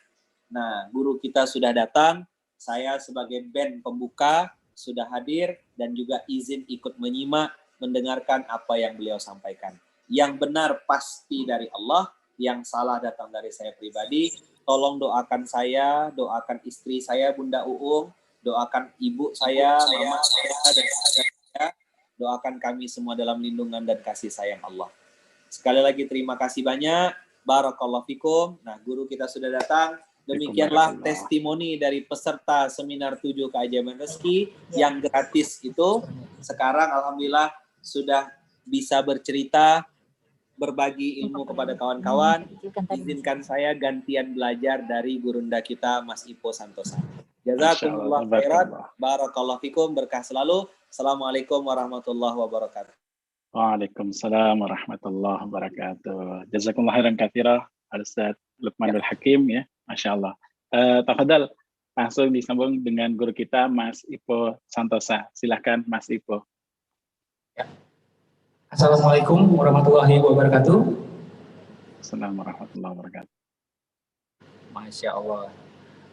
Nah, guru kita sudah datang. Saya sebagai band pembuka sudah hadir dan juga izin ikut menyimak, mendengarkan apa yang beliau sampaikan. Yang benar pasti dari Allah, yang salah datang dari saya pribadi. Tolong doakan saya, doakan istri saya Bunda Uung, doakan ibu saya, mama saya, dan saya. Doakan kami semua dalam lindungan dan kasih sayang Allah. Sekali lagi terima kasih banyak. Barakallahu fikum. Nah, guru kita sudah datang. Demikianlah testimoni dari peserta seminar 7 keajaiban rezeki yang gratis itu. Sekarang alhamdulillah sudah bisa bercerita, berbagi ilmu kepada kawan-kawan. Izinkan saya gantian belajar dari gurunda kita Mas Ipo Santosa. Jazakumullah khairan, barakallahu fikum, berkah selalu. Assalamualaikum warahmatullahi wabarakatuh. Waalaikumsalam warahmatullahi wabarakatuh. Jazakumullah khairan katsira Al-Ustaz Luqmanul Hakim ya. Masya Allah. Tafadhal, langsung disambung dengan guru kita Mas Ipo Santosa. Silakan Mas Ipo. Ya. Assalamualaikum warahmatullahi wabarakatuh. Assalamualaikum warahmatullahi wabarakatuh. Masya Allah.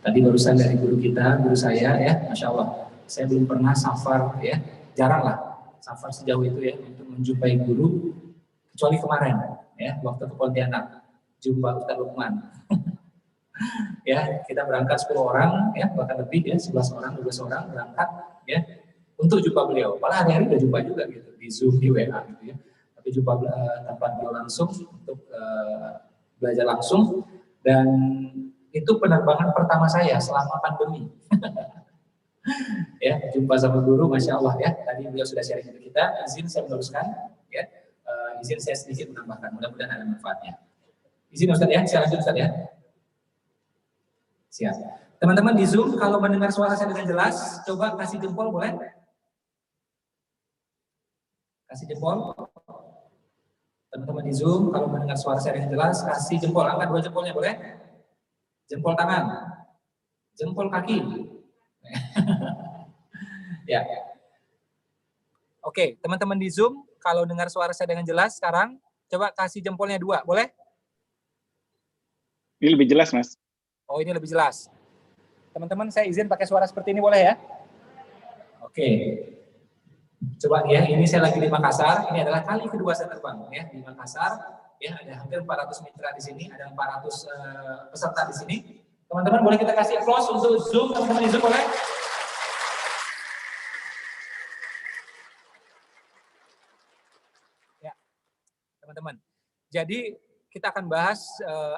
Tadi barusan dari guru kita, guru saya ya, Masya Allah. Saya belum pernah safar ya, jarang lah safar sejauh itu ya untuk menjumpai guru, kecuali kemarin ya, waktu ke Pontianak jumpa Ustaz Luqman. Ya, kita berangkat 10 orang ya, bahkan lebih ya, 11 orang, 12 orang berangkat ya untuk jumpa beliau. Malah hari-hari udah jumpa juga gitu di Zoom, di WA gitu ya. Tapi jumpa tempat beliau langsung untuk belajar langsung, dan itu penerbangan pertama saya selama pandemi. Ya, jumpa sama guru, Masya Allah ya. Tadi beliau sudah sharing ke kita. Izin saya meneruskan ya. Izin saya sedikit menambahkan, mudah-mudahan ada manfaatnya. Izin Ustaz ya, saya lanjut Ustaz ya. Siap. Teman-teman di Zoom, kalau mendengar suara saya dengan jelas, coba kasih jempol boleh? Kasih jempol. Teman-teman di Zoom, kalau mendengar suara saya dengan jelas, kasih jempol. Angkat 2 jempolnya boleh? Jempol tangan. Jempol kaki. Ya. Oke, teman-teman di Zoom, kalau dengar suara saya dengan jelas sekarang, coba kasih jempolnya 2, boleh? Ini lebih jelas, Mas. Oh, ini lebih jelas. Teman-teman, saya izin pakai suara seperti ini, boleh ya? Oke. Coba ya, ini saya lagi di Makassar. Ini adalah kali kedua saya terbang ya di Makassar. Ya, ada hampir 400 mitra di sini, ada 400 peserta di sini. Teman-teman, boleh kita kasih applause untuk Zoom, teman-teman di Zoom boleh? Ya, teman-teman. Jadi kita akan bahas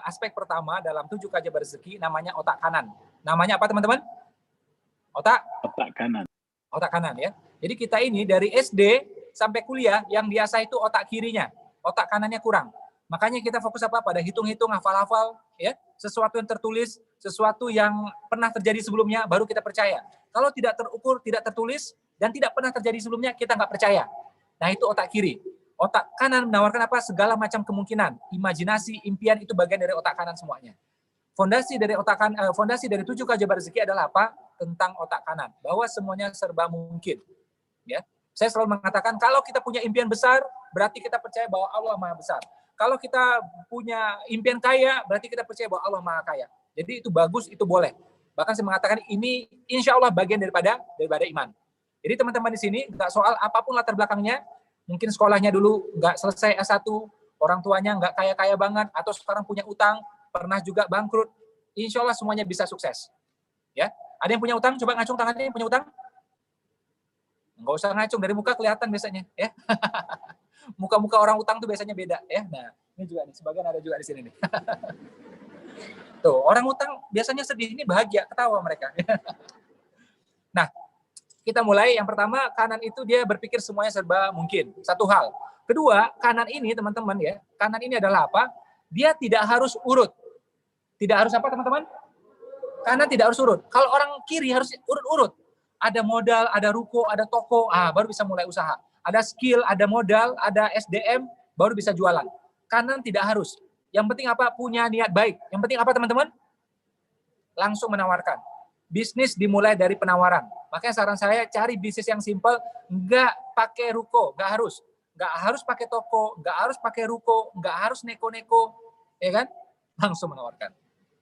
aspek pertama dalam 7 keajaiban rezeki, namanya otak kanan. Namanya apa teman-teman? Otak kanan. Otak kanan ya. Jadi kita ini dari SD sampai kuliah yang diasah itu otak kirinya, otak kanannya kurang. Makanya kita fokus apa? Pada hitung-hitung, hafal-hafal, ya. Sesuatu yang tertulis, sesuatu yang pernah terjadi sebelumnya, baru kita percaya. Kalau tidak terukur, tidak tertulis, dan tidak pernah terjadi sebelumnya, kita nggak percaya. Nah itu otak kiri. Otak kanan menawarkan apa? Segala macam kemungkinan, imajinasi, impian itu bagian dari otak kanan semuanya. Fondasi dari 7 keajaiban rezeki adalah apa? Tentang otak kanan, bahwa semuanya serba mungkin. Ya, saya selalu mengatakan kalau kita punya impian besar, berarti kita percaya bahwa Allah Maha Besar. Kalau kita punya impian kaya, berarti kita percaya bahwa Allah Maha Kaya. Jadi itu bagus, itu boleh. Bahkan saya mengatakan ini insya Allah bagian daripada iman. Jadi teman-teman di sini nggak soal apapun latar belakangnya. Mungkin sekolahnya dulu nggak selesai S1, orang tuanya nggak kaya-kaya banget, atau sekarang punya utang, pernah juga bangkrut. Insya Allah semuanya bisa sukses. Ya, ada yang punya utang? Coba ngacung tangannya yang punya utang. Nggak usah ngacung, dari muka kelihatan biasanya. Ya, muka-muka orang utang tuh biasanya beda. Ya, nah ini juga nih, sebagian ada juga di sini nih. Tuh orang utang biasanya sedih, ini bahagia, ketawa mereka. Nah. Kita mulai, yang pertama, kanan itu dia berpikir semuanya serba mungkin. Satu hal. Kedua, kanan ini teman-teman ya, kanan ini adalah apa? Dia tidak harus urut. Tidak harus apa teman-teman? Kanan tidak harus urut. Kalau orang kiri harus urut-urut. Ada modal, ada ruko, ada toko, baru bisa mulai usaha. Ada skill, ada modal, ada SDM, baru bisa jualan. Kanan tidak harus. Yang penting apa? Punya niat baik. Yang penting apa teman-teman? Langsung menawarkan. Bisnis dimulai dari penawaran. Makanya saran saya cari bisnis yang simpel, nggak pakai ruko, nggak harus pakai toko, nggak harus pakai ruko, nggak harus neko-neko, ya kan? Langsung menawarkan.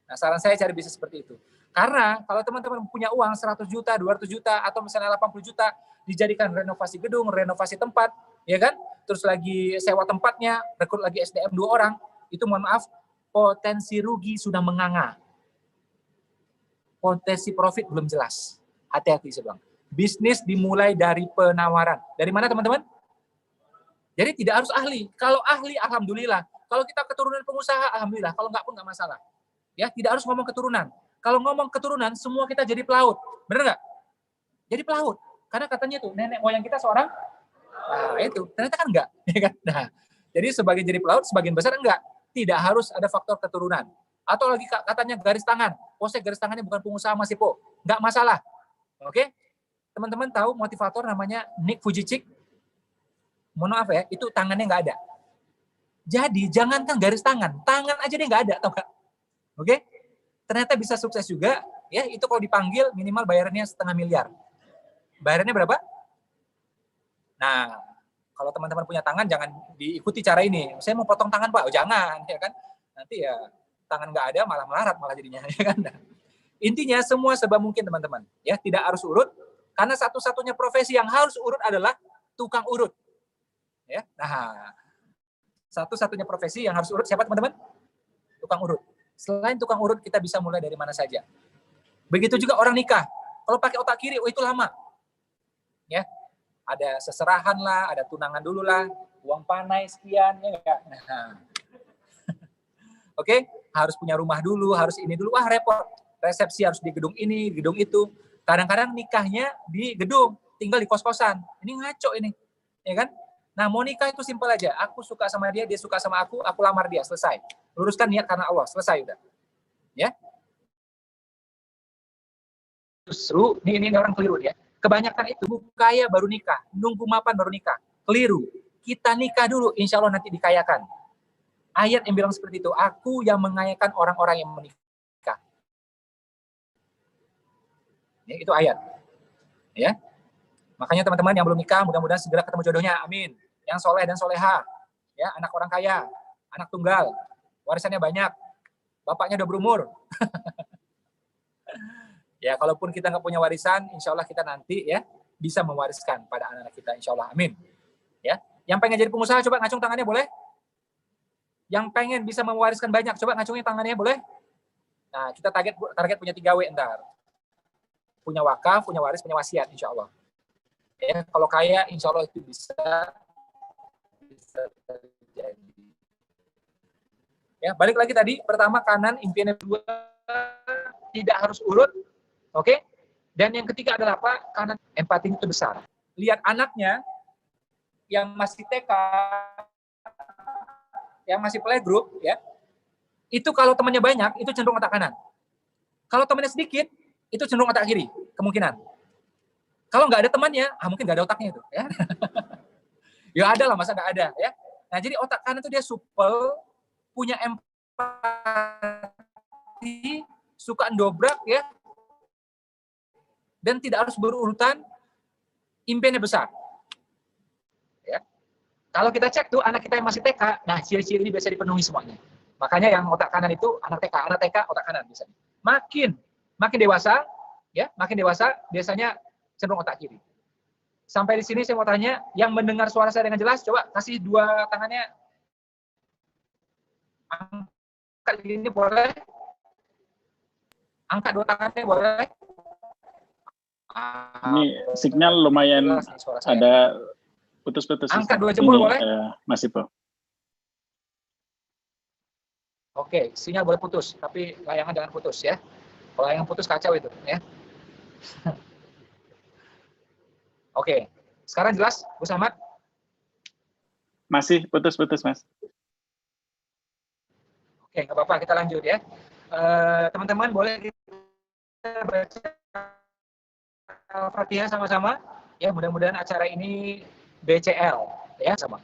Nah, saran saya cari bisnis seperti itu. Karena kalau teman-teman punya uang 100 juta, 200 juta, atau misalnya 80 juta, dijadikan renovasi gedung, renovasi tempat, ya kan? Terus lagi sewa tempatnya, rekrut lagi SDM 2 orang, itu mohon maaf, potensi rugi sudah menganga. Potensi profit belum jelas. Hati-hati saya bilang. Bisnis dimulai dari penawaran. Dari mana teman-teman? Jadi tidak harus ahli. Kalau ahli, alhamdulillah. Kalau kita keturunan pengusaha, alhamdulillah. Kalau enggak pun enggak masalah. Ya, tidak harus ngomong keturunan. Kalau ngomong keturunan, semua kita jadi pelaut. Benar enggak? Jadi pelaut. Karena katanya tuh, nenek moyang kita seorang, nah itu. Ternyata kan enggak. Ya kan? Nah, jadi sebagian jadi pelaut, sebagian besar enggak. Tidak harus ada faktor keturunan. Atau lagi katanya garis tangan. Oh, saya garis tangannya bukan pengusaha Mas Ipo. Enggak masalah. Oke? Teman-teman tahu motivator namanya Nick Vujicic? Mohon maaf ya, itu tangannya nggak ada. Jadi, jangankan garis tangan aja dia nggak ada. Tahu nggak? Oke? Ternyata bisa sukses juga. Ya, itu kalau dipanggil minimal bayarannya 500 miliar. Bayarannya berapa? Nah, kalau teman-teman punya tangan, jangan diikuti cara ini. Saya mau potong tangan, Pak. Oh, jangan. Ya kan? Nanti ya, tangan nggak ada malah melarat malah jadinya, ya kan? Intinya semua serba mungkin teman-teman, ya tidak harus urut, karena satu-satunya profesi yang harus urut adalah tukang urut, ya. Nah, satu-satunya profesi yang harus urut siapa teman-teman? Tukang urut. Selain tukang urut kita bisa mulai dari mana saja. Begitu juga orang nikah, kalau pakai otak kiri, oh itu lama, ya. Ada seserahan lah, ada tunangan dulu lah, uang panai sekian, ya enggak? Nah. Oke, harus punya rumah dulu, harus ini dulu, wah repot. Resepsi harus di gedung ini, gedung itu. Kadang-kadang nikahnya di gedung, tinggal di kos-kosan. Ini ngaco ini, ya kan? Nah, mau nikah itu simpel aja. Aku suka sama dia suka sama aku lamar dia, selesai. Luruskan niat karena Allah, selesai udah. Ya. Justru, ini orang keliru ya. Kebanyakan itu kaya baru nikah, nunggu mapan baru nikah. Keliru. Kita nikah dulu, insya Allah nanti dikayakan. Ayat yang bilang seperti itu, aku yang mengayakan orang-orang yang menikah. Ya, itu ayat. Ya. Makanya teman-teman yang belum nikah, mudah-mudahan segera ketemu jodohnya. Amin. Yang soleh dan soleha. Ya, anak orang kaya, anak tunggal, warisannya banyak, bapaknya udah berumur. Ya, kalaupun kita nggak punya warisan, insya Allah kita nanti ya bisa mewariskan pada anak-anak kita, insya Allah. Amin. Ya, yang pengen jadi pengusaha, coba ngacung tangannya boleh? Yang pengen bisa mewariskan banyak, coba ngacungin tangannya boleh? Nah, kita target punya 3W entar. Punya wakaf, punya waris, punya wasiat, insya Allah. Ya, kalau kaya, insya Allah itu bisa terjadi. Ya, balik lagi tadi, pertama kanan, impian kedua tidak harus urut, oke? Dan yang ketiga adalah apa? Kanan, empati itu besar. Lihat anaknya yang masih TK, yang masih playgroup, ya, itu kalau temannya banyak, itu cenderung otak kanan. Kalau temannya sedikit, itu cenderung otak kiri, kemungkinan. Kalau nggak ada temannya, mungkin nggak ada otaknya itu. Ya, ya ada lah, masa nggak ada. Ya. Nah, jadi otak kanan itu dia supel, punya empati, suka dobrak, ya, dan tidak harus berurutan, impiannya besar. Kalau kita cek tuh anak kita yang masih TK, nah ciri-ciri ini biasa dipenuhi semuanya. Makanya yang otak kanan itu anak TK otak kanan biasanya. Makin dewasa, ya, makin dewasa biasanya cenderung otak kiri. Sampai di sini saya mau tanya, yang mendengar suara saya dengan jelas, coba kasih dua tangannya. Angkat ini boleh? Angkat dua tangannya boleh? Ini signal lumayan ada putus-putus. Angkat dua jempol boleh? Mas Ipo. Oke, sinyal boleh putus, tapi layangan jangan putus ya. Kalau layangan putus kacau itu ya. Oke, sekarang jelas, Bu Samad? Masih putus-putus, Mas. Oke, nggak apa-apa, kita lanjut ya. Teman-teman boleh kita baca Al-Fatihah sama-sama. Ya, mudah-mudahan acara ini BCL ya sama.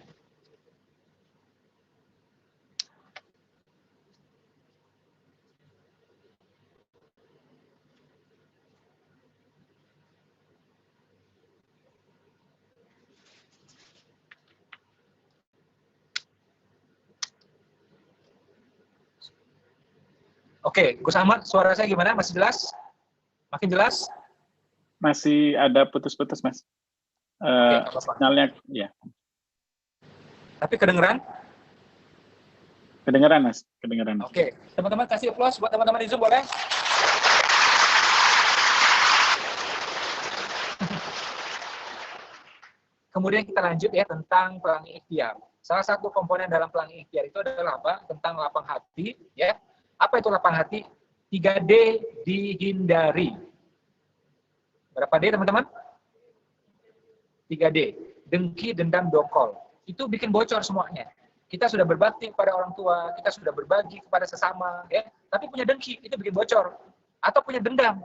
Oke, Gus Ahmad, suara saya gimana? Masih jelas? Makin jelas? Masih ada putus-putus, Mas. Oke, nggak apa-apa. Sinyalnya, ya. Tapi kedengeran? Kedengeran, Mas. Kedengeran. Oke, teman-teman kasih applause buat teman-teman di Zoom, boleh? Kemudian kita lanjut ya tentang pelangi ikhtiar. Salah satu komponen dalam pelangi ikhtiar itu adalah apa? Tentang lapang hati, ya. Apa itu lapang hati? 3D dihindari. Berapa D, teman-teman? 3D. Dengki, dendam, dongkol. Itu bikin bocor semuanya. Kita sudah berbakti kepada orang tua, kita sudah berbagi kepada sesama, ya. Tapi punya dengki, itu bikin bocor. Atau punya dendam.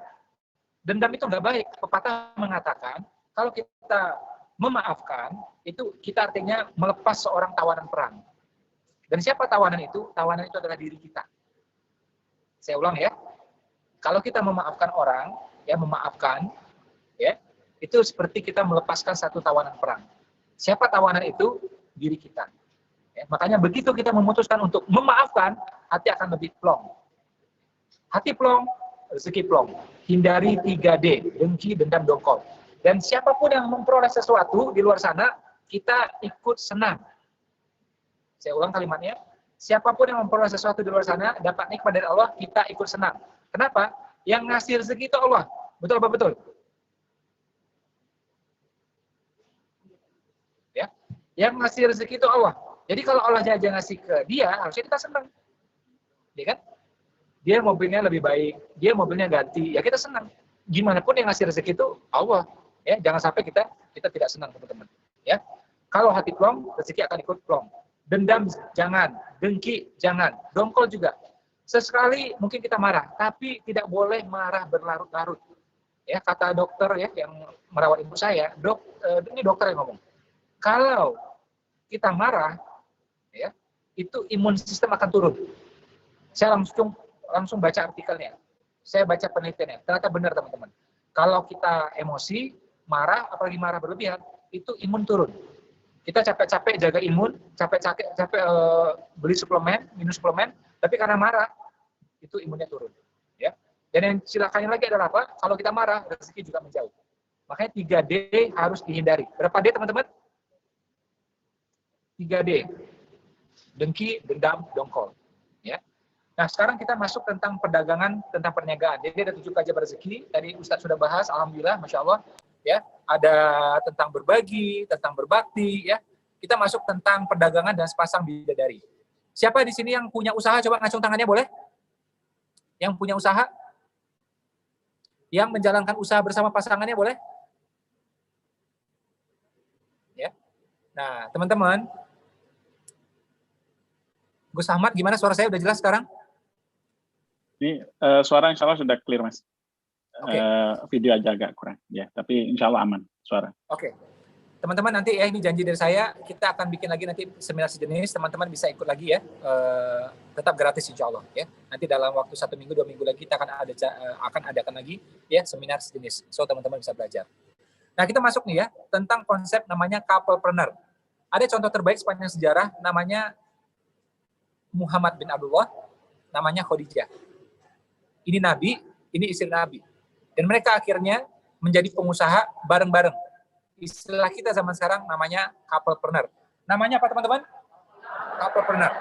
Dendam itu nggak baik. Pepatah mengatakan, kalau kita memaafkan, itu kita artinya melepas seorang tawanan perang. Dan siapa tawanan itu? Tawanan itu adalah diri kita. Saya ulang ya. Kalau kita memaafkan orang, ya memaafkan, ya itu seperti kita melepaskan satu tawanan perang. Siapa tawanan itu? Diri kita. Ya, makanya begitu kita memutuskan untuk memaafkan, hati akan lebih plong. Hati plong, rezeki plong. Hindari 3D, dengki, dendam, dongkol. Dan siapapun yang memperoleh sesuatu di luar sana, kita ikut senang. Saya ulang kalimatnya. Siapapun yang memperoleh sesuatu di luar sana, dapat nikmat dari Allah, kita ikut senang. Kenapa? Yang ngasih rezeki itu Allah. Betul apa betul? Ya. Yang ngasih rezeki itu Allah. Jadi kalau Allah aja ngasih ke dia, harusnya kita senang. Ya kan? Dia mobilnya lebih baik, dia mobilnya ganti, ya kita senang. Gimana pun yang ngasih rezeki itu Allah. Ya, jangan sampai kita tidak senang, teman-teman. Ya, kalau hati plong, rezeki akan ikut plong. Dendam jangan, dengki jangan, dongkol juga. Sesekali mungkin kita marah, tapi tidak boleh marah berlarut-larut. Ya, kata dokter ya yang merawat ibu saya, ini dokter yang ngomong. Kalau kita marah, ya, itu imun sistem akan turun. Saya langsung baca artikelnya. Saya baca penelitiannya. Ternyata benar, teman-teman. Kalau kita emosi, marah, apalagi marah berlebihan, itu imun turun. Kita capek-capek jaga imun, capek-capek beli suplemen, minum suplemen, tapi karena marah, itu imunnya turun. Ya. Dan yang silakannya lagi adalah apa? Kalau kita marah, rezeki juga menjauh. Makanya 3D harus dihindari. Berapa D, teman-teman? 3D. Dengki, dendam, dongkol. Ya. Nah, sekarang kita masuk tentang perdagangan, tentang perniagaan. Jadi ada 7 keajaiban rezeki. Tadi Ustadz sudah bahas, alhamdulillah, masya Allah. Ya, ada tentang berbagi, tentang berbakti. Ya, kita masuk tentang perdagangan dan sepasang bidadari. Siapa di sini yang punya usaha? Coba ngacung tangannya, boleh? Yang punya usaha? Yang menjalankan usaha bersama pasangannya, boleh? Ya. Nah, teman-teman, Gus Ahmad, gimana suara saya? Udah jelas sekarang? Ini suara insya Allah sudah clear, Mas. Oke. Video aja agak kurang, ya. Tapi insya Allah aman suara. Oke. Teman-teman, nanti ya ini janji dari saya, kita akan bikin lagi nanti seminar sejenis, teman-teman bisa ikut lagi ya, tetap gratis insya Allah ya. Nanti dalam waktu 1 minggu 2 minggu lagi kita akan adakan lagi ya seminar sejenis, so teman-teman bisa belajar. Nah, kita masuk nih ya tentang konsep namanya couplepreneur. Ada contoh terbaik sepanjang sejarah, namanya Muhammad bin Abdullah, namanya Khadijah. Ini Nabi, ini istri Nabi, dan mereka akhirnya menjadi pengusaha bareng-bareng. Istilah kita zaman sekarang namanya couplepreneur. Namanya apa, teman-teman? Couplepreneur.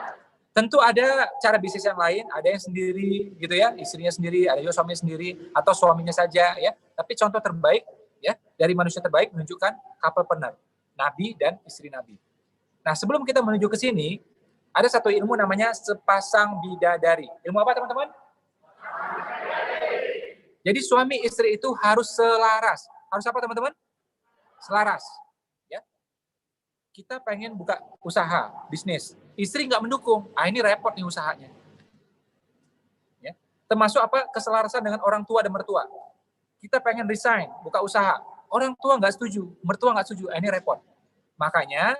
Tentu ada cara bisnis yang lain, ada yang sendiri gitu ya, istrinya sendiri, ada juga suaminya sendiri atau suaminya saja ya. Tapi contoh terbaik ya dari manusia terbaik menunjukkan couplepreneur, Nabi dan istri Nabi. Nah, sebelum kita menuju ke sini, ada satu ilmu namanya sepasang bidadari. Ilmu apa, teman-teman? Jadi suami istri itu harus selaras. Harus apa, teman-teman? Selaras, ya. Kita pengen buka usaha, bisnis, istri nggak mendukung, ini repot nih usahanya. Ya. Termasuk apa? Keselarasan dengan orang tua dan mertua. Kita pengen resign, buka usaha, orang tua nggak setuju, mertua nggak setuju, ini repot. Makanya,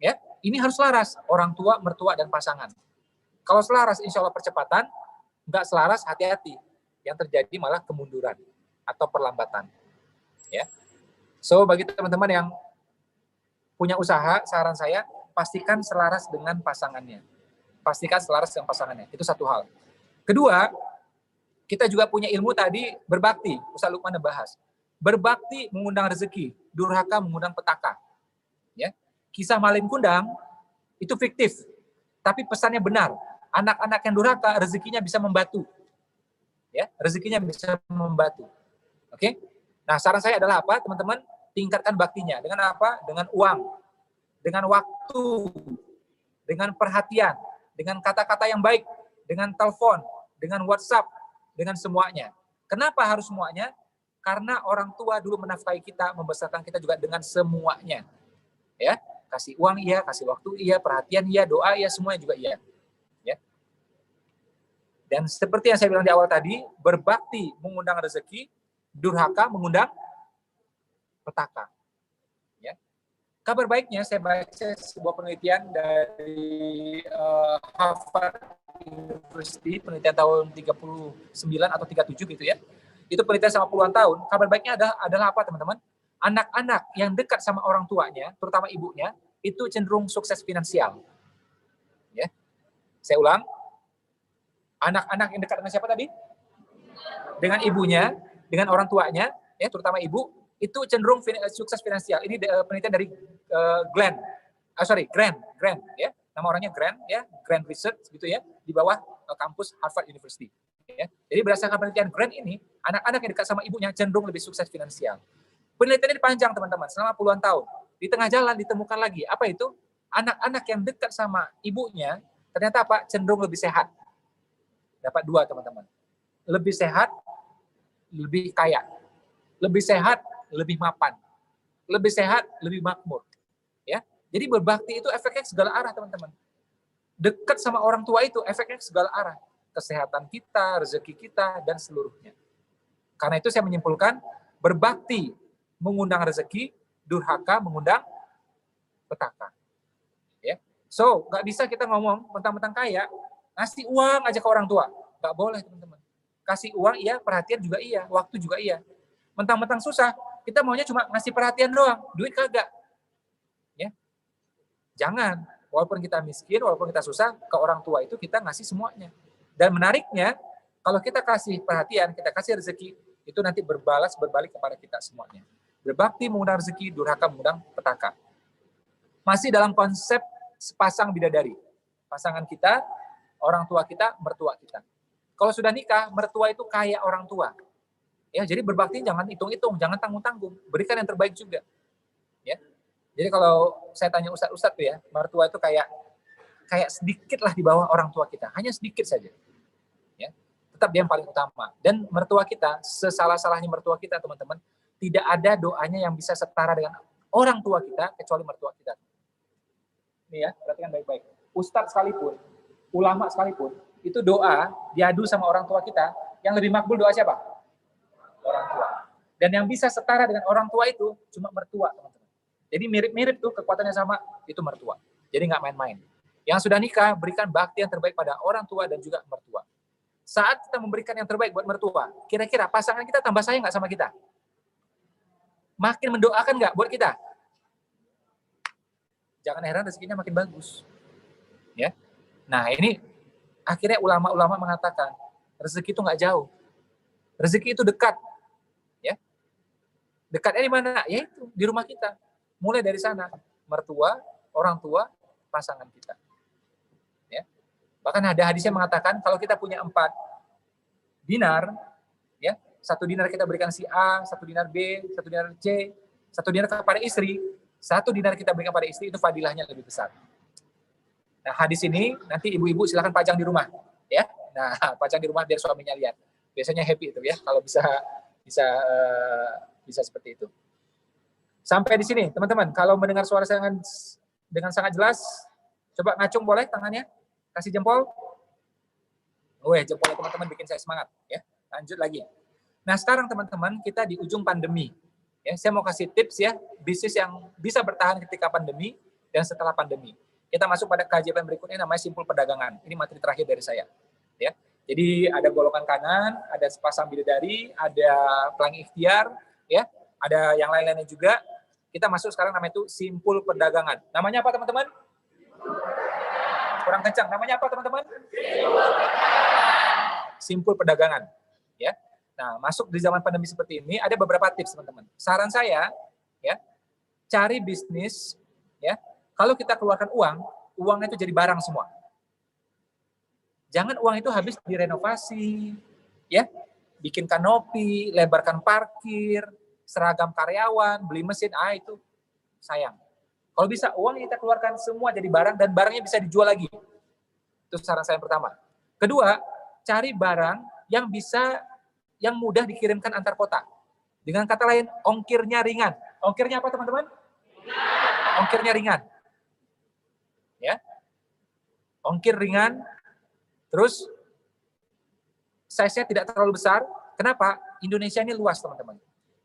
ya, ini harus selaras, orang tua, mertua, dan pasangan. Kalau selaras, insya Allah percepatan, nggak selaras, hati-hati. Yang terjadi malah kemunduran atau perlambatan, ya. So, bagi teman-teman yang punya usaha, saran saya, pastikan selaras dengan pasangannya. Pastikan selaras dengan pasangannya. Itu satu hal. Kedua, Kita juga punya ilmu tadi berbakti, Ustaz Lukman bahas. Berbakti mengundang rezeki, durhaka mengundang petaka. Ya. Kisah Malim Kundang itu fiktif, tapi pesannya benar. Anak-anak yang durhaka rezekinya bisa membatu. Ya, rezekinya bisa membatu. Oke? Nah, saran saya adalah apa, teman-teman? Tingkatkan baktinya. Dengan apa? Dengan uang, dengan waktu, dengan perhatian, dengan kata-kata yang baik, dengan telepon, dengan WhatsApp, dengan semuanya. Kenapa harus semuanya? Karena orang tua dulu menafkahi kita, membesarkan kita juga dengan semuanya. Ya, kasih uang iya, kasih waktu iya, perhatian iya, doa iya, semuanya juga iya. Ya. Dan seperti yang saya bilang di awal tadi, berbakti mengundang rezeki, durhaka mengundang petaka. Ya. Kabar baiknya, saya baca sebuah penelitian dari Harvard University, penelitian tahun 39 atau 37 gitu ya. Itu penelitian sama puluhan tahun. Kabar baiknya adalah apa, teman-teman? Anak-anak yang dekat sama orang tuanya, terutama ibunya, itu cenderung sukses finansial. Ya. Saya ulang. Anak-anak yang dekat dengan siapa tadi? Dengan ibunya, dengan orang tuanya, ya, terutama ibu, itu cenderung sukses finansial. Ini penelitian dari Grant, ya. Nama orangnya Grant, ya, Grant Research gitu ya, di bawah kampus Harvard University. Ya. Jadi berdasarkan penelitian Grant ini, anak-anak yang dekat sama ibunya cenderung lebih sukses finansial. Penelitian ini panjang, teman-teman, selama puluhan tahun. Di tengah jalan ditemukan lagi, apa itu? Anak-anak yang dekat sama ibunya, ternyata apa? Cenderung lebih sehat. Dapat 2, teman-teman. Lebih sehat, lebih kaya. Lebih sehat, lebih mapan. Lebih sehat, lebih makmur. Ya. Jadi berbakti itu efeknya segala arah, teman-teman. Dekat sama orang tua itu efeknya segala arah. Kesehatan kita, rezeki kita, dan seluruhnya. Karena itu saya menyimpulkan, berbakti mengundang rezeki, durhaka mengundang petaka. Ya. So, nggak bisa kita ngomong mentang-mentang kaya, ngasih uang aja ke orang tua. Nggak boleh, teman-teman. Kasih uang iya, perhatian juga iya, waktu juga iya. Mentang-mentang susah, kita maunya cuma ngasih perhatian doang, duit kagak. Ya. Jangan, walaupun kita miskin, walaupun kita susah, ke orang tua itu kita ngasih semuanya. Dan menariknya, kalau kita kasih perhatian, kita kasih rezeki, itu nanti berbalik kepada kita semuanya. Berbakti mengundang rezeki, durhaka mengundang petaka. Masih dalam konsep sepasang bidadari. Pasangan kita, orang tua kita, mertua kita. Kalau sudah nikah, mertua itu kayak orang tua. Ya, jadi berbakti jangan hitung-hitung, jangan tanggung-tanggung. Berikan yang terbaik juga. Ya. Jadi kalau saya tanya ustadz-ustadz tuh ya, mertua itu kayak sedikit lah di bawah orang tua kita. Hanya sedikit saja. Ya. Tetap dia yang paling utama. Dan mertua kita, sesalah-salahnya mertua kita, teman-teman, tidak ada doanya yang bisa setara dengan orang tua kita, kecuali mertua kita. Ini ya, perhatikan baik-baik. Ustadz sekalipun, ulama sekalipun, itu doa diadu sama orang tua kita, yang lebih makbul doa siapa? Orang tua. Dan yang bisa setara dengan orang tua itu cuma mertua, teman-teman. Jadi mirip-mirip tuh, kekuatannya sama, itu mertua. Jadi nggak main-main. Yang sudah nikah, berikan bakti yang terbaik pada orang tua dan juga mertua. Saat kita memberikan yang terbaik buat mertua, kira-kira pasangan kita tambah sayang nggak sama kita? Makin mendoakan nggak buat kita? Jangan heran rezekinya makin bagus. Ya. Nah, ini akhirnya ulama-ulama mengatakan rezeki itu nggak jauh. Rezeki itu dekat. Ya. Dekatnya di mana? Ya itu, di rumah kita. Mulai dari sana, mertua, orang tua, pasangan kita. Ya. Bahkan ada hadisnya mengatakan kalau kita punya 4 dinar, ya, 1 dinar kita berikan si A, 1 dinar B, 1 dinar C, 1 dinar kepada istri, 1 dinar kita berikan pada istri, itu fadilahnya lebih besar. Nah, hadis ini nanti ibu-ibu silakan pajang di rumah, ya. Nah, pajang di rumah biar suaminya lihat. Biasanya happy itu ya, kalau bisa seperti itu. Sampai di sini, teman-teman. Kalau mendengar suara saya dengan sangat jelas, coba ngacung boleh tangannya, kasih jempol. Jempolnya teman-teman bikin saya semangat, ya. Lanjut lagi. Nah, sekarang teman-teman, kita di ujung pandemi. Ya, saya mau kasih tips ya, bisnis yang bisa bertahan ketika pandemi dan setelah pandemi. Kita masuk pada kajian berikutnya namanya simpul perdagangan. Ini materi terakhir dari saya. Ya. Jadi ada golongan kanan, ada sepasang bidadari, ada pelangi ikhtiar, ya, ada yang lain-lainnya juga. Kita masuk sekarang namanya itu simpul perdagangan. Namanya apa, teman-teman? Kurang kencang. Namanya apa, teman-teman? Simpul perdagangan. Ya. Nah, masuk di zaman pandemi seperti ini ada beberapa tips, teman-teman. Saran saya, ya, cari bisnis, ya. Kalau kita keluarkan uangnya itu jadi barang semua. Jangan uang itu habis direnovasi, ya, bikin kanopi, lebarkan parkir, seragam karyawan, beli mesin, itu sayang. Kalau bisa uang yang kita keluarkan semua jadi barang dan barangnya bisa dijual lagi. Itu saran saya yang pertama. Kedua, cari barang yang mudah dikirimkan antar kota. Dengan kata lain, ongkirnya ringan. Ongkirnya apa, teman-teman? Ongkirnya ringan. Ya. Ongkir ringan. Terus size-nya tidak terlalu besar. Kenapa? Indonesia ini luas, teman-teman.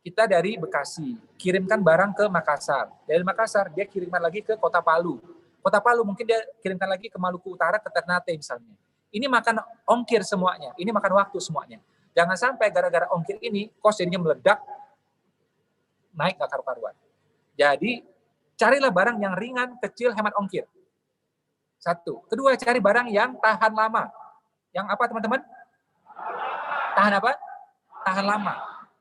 Kita dari Bekasi, kirimkan barang ke Makassar. Dari Makassar, dia kirimkan lagi ke Kota Palu. Kota Palu mungkin dia kirimkan lagi ke Maluku Utara, ke Ternate misalnya. Ini makan ongkir semuanya, ini makan waktu semuanya. Jangan sampai gara-gara ongkir ini, cost jadinya meledak, naik nggak karu-karuan. Jadi, carilah barang yang ringan, kecil, hemat ongkir. Satu. Kedua, cari barang yang tahan lama. Yang apa, teman-teman? Tahan apa? Tahan lama.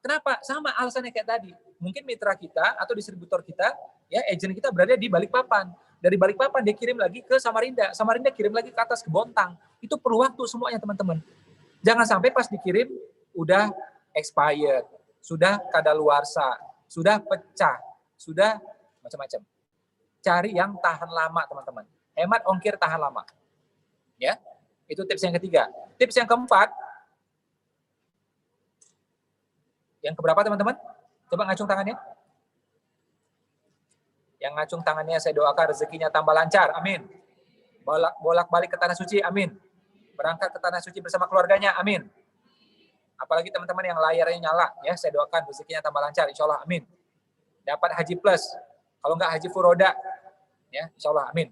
Kenapa? Sama alasannya kayak tadi. Mungkin mitra kita atau distributor kita, ya, agent kita berada di Balikpapan. Dari Balikpapan dia kirim lagi ke Samarinda. Samarinda kirim lagi ke atas ke Bontang. Itu perlu waktu semuanya, teman-teman. Jangan sampai pas dikirim udah expired, sudah kadaluarsa, sudah pecah, sudah macam-macam. Cari yang tahan lama, teman-teman. Hemat ongkir, tahan lama. Ya, itu tips yang ketiga. Tips yang keempat, yang keberapa, teman-teman? Coba ngacung tangannya. Yang ngacung tangannya saya doakan rezekinya tambah lancar, amin. Bolak-balik ke tanah suci, amin. Berangkat ke tanah suci bersama keluarganya, amin. Apalagi teman-teman yang layarnya nyala, ya, saya doakan rezekinya tambah lancar, insya Allah, amin. Dapat haji plus, kalau nggak haji furoda, ya, insya Allah, amin.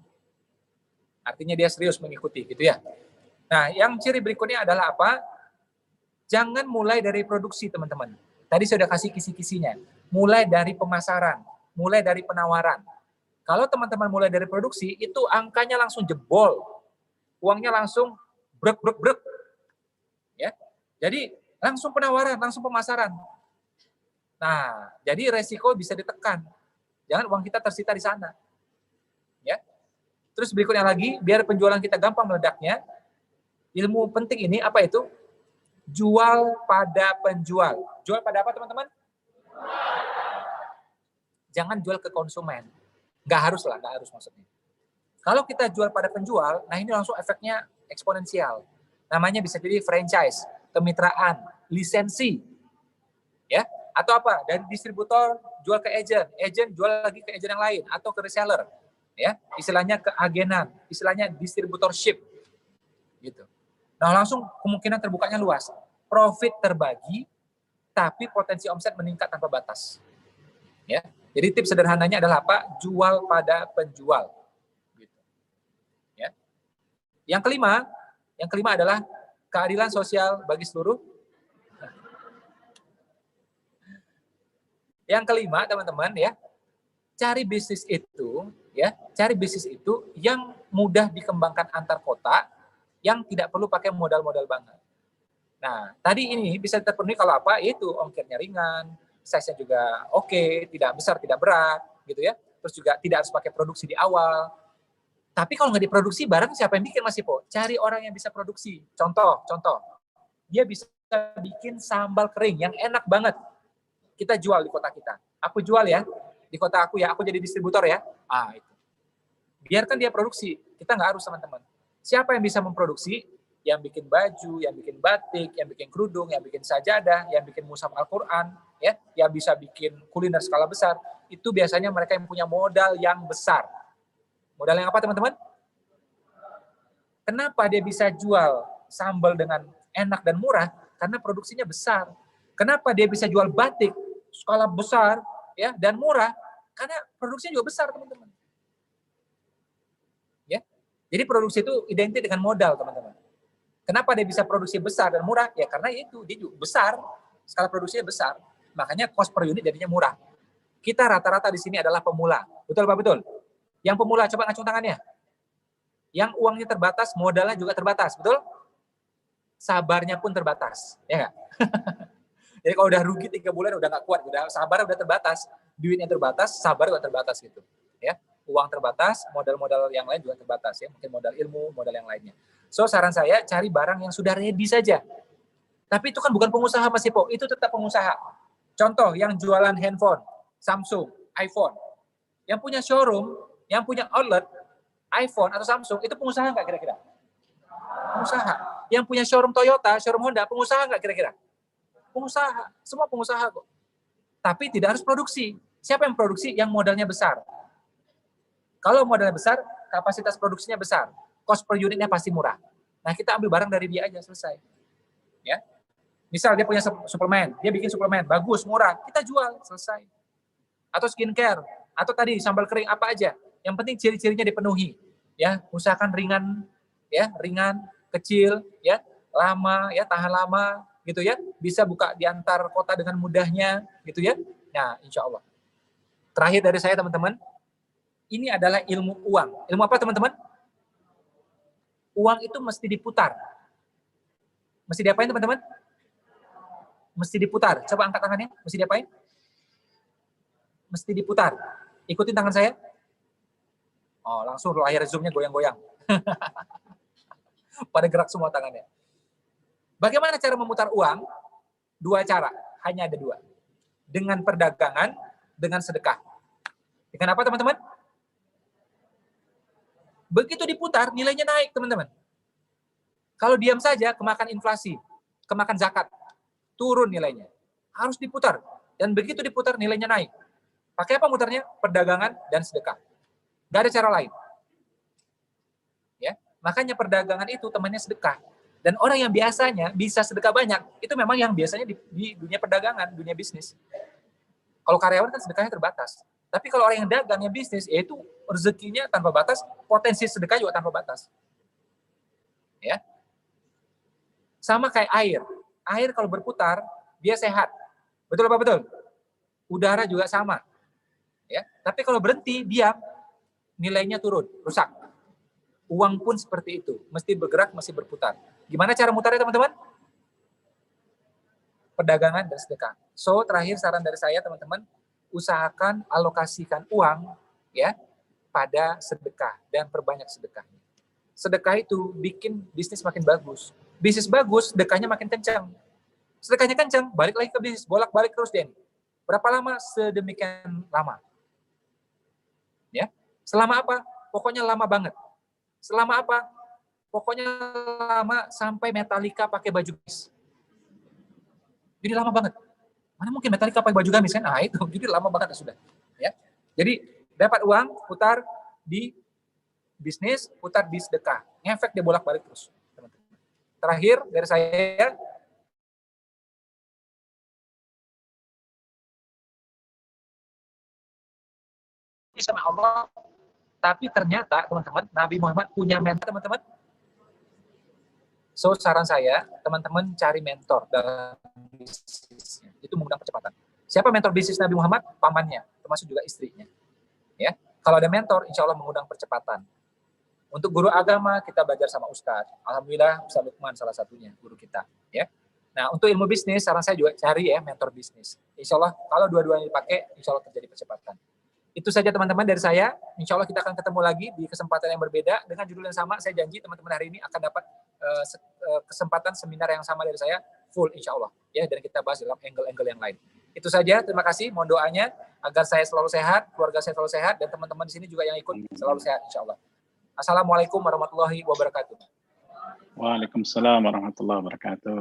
Artinya dia serius mengikuti, gitu ya. Nah, yang ciri berikutnya adalah apa? Jangan mulai dari produksi, teman-teman. Tadi saya sudah kasih kisi-kisinya. Mulai dari pemasaran, mulai dari penawaran. Kalau teman-teman mulai dari produksi, itu angkanya langsung jebol. Uangnya langsung brek. Ya. Jadi langsung penawaran, langsung pemasaran. Nah, jadi resiko bisa ditekan. Jangan uang kita tersita di sana. Ya. Terus berikutnya lagi, biar penjualan kita gampang meledaknya, ilmu penting ini apa itu? Jual pada penjual. Jual pada apa, teman-teman? Jangan jual ke konsumen. Nggak harus maksudnya. Kalau kita jual pada penjual, nah ini langsung efeknya eksponensial. Namanya bisa jadi franchise, kemitraan, lisensi. Ya, atau apa? Dari distributor jual ke agent jual lagi ke agent yang lain atau ke reseller. Ya, istilahnya keagenan, istilahnya distributorship. Gitu. Nah, langsung kemungkinan terbukanya luas. Profit terbagi, tapi potensi omset meningkat tanpa batas. Ya. Jadi tips sederhananya adalah apa? Jual pada penjual. Gitu. Ya. Yang kelima adalah keadilan sosial bagi seluruh. Yang kelima, teman-teman, ya, cari bisnis itu yang mudah dikembangkan antar kota, yang tidak perlu pakai modal-modal banget. Nah, tadi ini bisa terpenuhi kalau apa? Itu ongkirnya ringan, size-nya juga oke, tidak besar, tidak berat, gitu ya. Terus juga tidak harus pakai produksi di awal. Tapi kalau nggak diproduksi, barang siapa yang bikin, Mas Ipo? Cari orang yang bisa produksi. Contoh, dia bisa bikin sambal kering yang enak banget. Kita jual di kota kita. Aku jual ya, di kota aku ya, aku jadi distributor ya. Itu. Biarkan dia produksi, kita nggak harus, teman-teman. Siapa yang bisa memproduksi? Yang bikin baju, yang bikin batik, yang bikin kerudung, yang bikin sajadah, yang bikin mushaf Al-Quran, ya, yang bisa bikin kuliner skala besar, itu biasanya mereka yang punya modal yang besar. Modal yang apa, teman-teman? Kenapa dia bisa jual sambal dengan enak dan murah? Karena produksinya besar. Kenapa dia bisa jual batik skala besar, ya, dan murah? Karena produksinya juga besar, teman-teman. Ya, jadi produksi itu identik dengan modal, teman-teman. Kenapa dia bisa produksi besar dan murah? Ya karena itu, dia juga besar, skala produksinya besar. Makanya cost per unit jadinya murah. Kita rata-rata di sini adalah pemula. Betul Pak? Betul? Yang pemula, coba ngacung tangannya. Yang uangnya terbatas, modalnya juga terbatas. Betul? sabarnya pun terbatas, ya nggak? Jadi kalau udah rugi 3 bulan udah nggak kuat, udah sabar udah terbatas, duitnya terbatas, sabar juga terbatas gitu, ya. Uang terbatas, modal-modal yang lain juga terbatas ya, mungkin modal ilmu, modal yang lainnya. So saran saya cari barang yang sudah ready saja. Tapi itu kan bukan pengusaha Mas Ipo, itu tetap pengusaha. Contoh yang jualan handphone, Samsung, iPhone, yang punya showroom, yang punya outlet, iPhone atau Samsung, itu pengusaha nggak kira-kira? Pengusaha. Yang punya showroom Toyota, showroom Honda, pengusaha nggak kira-kira? Pengusaha, semua pengusaha kok. Tapi tidak harus produksi. Siapa yang produksi? Yang modalnya besar. Kalau modalnya besar, kapasitas produksinya besar. Cost per unitnya pasti murah. Nah, kita ambil barang dari dia aja, selesai. Ya. Misal dia punya suplemen, dia bikin suplemen, bagus, murah, kita jual, selesai. Atau skincare, atau tadi sambal kering apa aja. Yang penting ciri-cirinya dipenuhi. Ya, usahakan ringan, ya, ringan, kecil, ya, lama, ya, tahan lama, gitu ya, bisa buka di antar kota dengan mudahnya, gitu ya. Nah, insya Allah. Terakhir dari saya teman-teman, ini adalah ilmu uang. Ilmu apa teman-teman? Uang itu mesti diputar. Mesti diapain teman-teman? Mesti diputar. Coba angkat tangannya. Mesti diapain? Mesti diputar. Ikutin tangan saya. Oh, langsung layar zoom-nya goyang-goyang. Pada gerak semua tangannya. Bagaimana cara memutar uang? 2 cara, hanya ada 2. Dengan perdagangan, dengan sedekah. Dengan apa teman-teman? Begitu diputar, nilainya naik teman-teman. Kalau diam saja, kemakan inflasi, kemakan zakat, turun nilainya. Harus diputar. Dan begitu diputar, nilainya naik. Pakai apa mutarnya? Perdagangan dan sedekah. Nggak ada cara lain. Ya, makanya perdagangan itu temannya sedekah. Dan orang yang biasanya bisa sedekah banyak, itu memang yang biasanya di dunia perdagangan, dunia bisnis. Kalau karyawan kan sedekahnya terbatas. Tapi kalau orang yang dagang, yang bisnis, yaitu rezekinya tanpa batas, potensi sedekah juga tanpa batas. Ya. Sama kayak air. Air kalau berputar, dia sehat. Betul apa betul? Udara juga sama. Ya. Tapi kalau berhenti, diam, nilainya turun, rusak. Uang pun seperti itu, mesti bergerak, mesti berputar. Gimana cara mutarnya teman-teman? Perdagangan dan sedekah. So, terakhir saran dari saya teman-teman, usahakan alokasikan uang ya pada sedekah dan perbanyak sedekahnya. Sedekah itu bikin bisnis makin bagus. Bisnis bagus, sedekahnya makin kencang. Sedekahnya kencang, balik lagi ke bisnis, bolak-balik terus Den. Berapa lama? Sedemikian lama. Ya. Selama apa? Pokoknya lama banget. Selama apa? Pokoknya lama sampai Metallica pakai baju gamis. Jadi lama banget. Mana mungkin Metallica pakai baju gamis kan? Ah itu, jadi lama banget sudah. Ya. Jadi dapat uang, putar di bisnis, putar di sedekah. Ngefek dia bolak-balik terus. Teman-teman. Terakhir dari saya, sama Allah. Tapi ternyata teman-teman, Nabi Muhammad punya mentor teman-teman. So saran saya, teman-teman cari mentor dalam bisnisnya. Itu mengundang percepatan. Siapa mentor bisnis Nabi Muhammad? Pamannya, termasuk juga istrinya. Ya, kalau ada mentor, insya Allah mengundang percepatan. Untuk guru agama, kita belajar sama Ustadz. Alhamdulillah, Ustadz Lukman salah satunya, guru kita. Ya. Nah, untuk ilmu bisnis, saran saya juga cari ya mentor bisnis. Insya Allah, kalau dua-duanya dipakai, insya Allah terjadi percepatan. Itu saja teman-teman dari saya. Insya Allah kita akan ketemu lagi di kesempatan yang berbeda. Dengan judul yang sama, saya janji teman-teman hari ini akan dapat kesempatan seminar yang sama dari saya, full insya Allah. Ya, dan kita bahas dalam angle-angle yang lain. Itu saja, terima kasih. Mohon doanya agar saya selalu sehat, keluarga saya selalu sehat, dan teman-teman di sini juga yang ikut selalu sehat insya Allah. Assalamualaikum warahmatullahi wabarakatuh. Waalaikumsalam warahmatullahi wabarakatuh.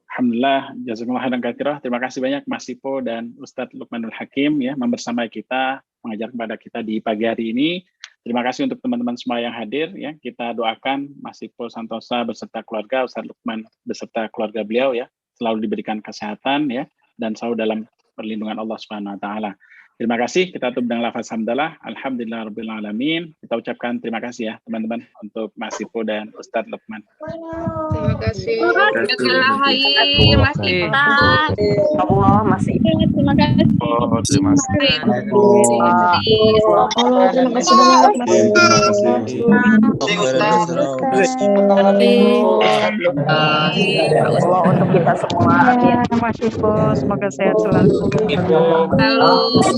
Alhamdulillah, jazakumullah khairan katsirah. Terima kasih banyak Mas Sipo dan Ustadz Lukmanul Hakim ya membersamai kita, mengajar kepada kita di pagi hari ini. Terima kasih untuk teman-teman semua yang hadir ya. Kita doakan Mas Sipo Santosa beserta keluarga, Ustadz Lukman beserta keluarga beliau ya, selalu diberikan kesehatan ya dan selalu dalam perlindungan Allah Subhanahu wa taala. Terima kasih. Kita tutup dengan lafaz hamdalah. Alhamdulillahirabbil alamin. Kita ucapkan terima kasih ya teman-teman untuk Mas Ipo dan Ustadz Lukman. Terima kasih. Jazakallah khair, Mas Iqbal. Allah masih. Terima kasih. Oh, terima kasih. Terima kasih banyak Mas. Allah untuk kita semua. Amin. Mas Ipo, semoga sehat selalu. Halo.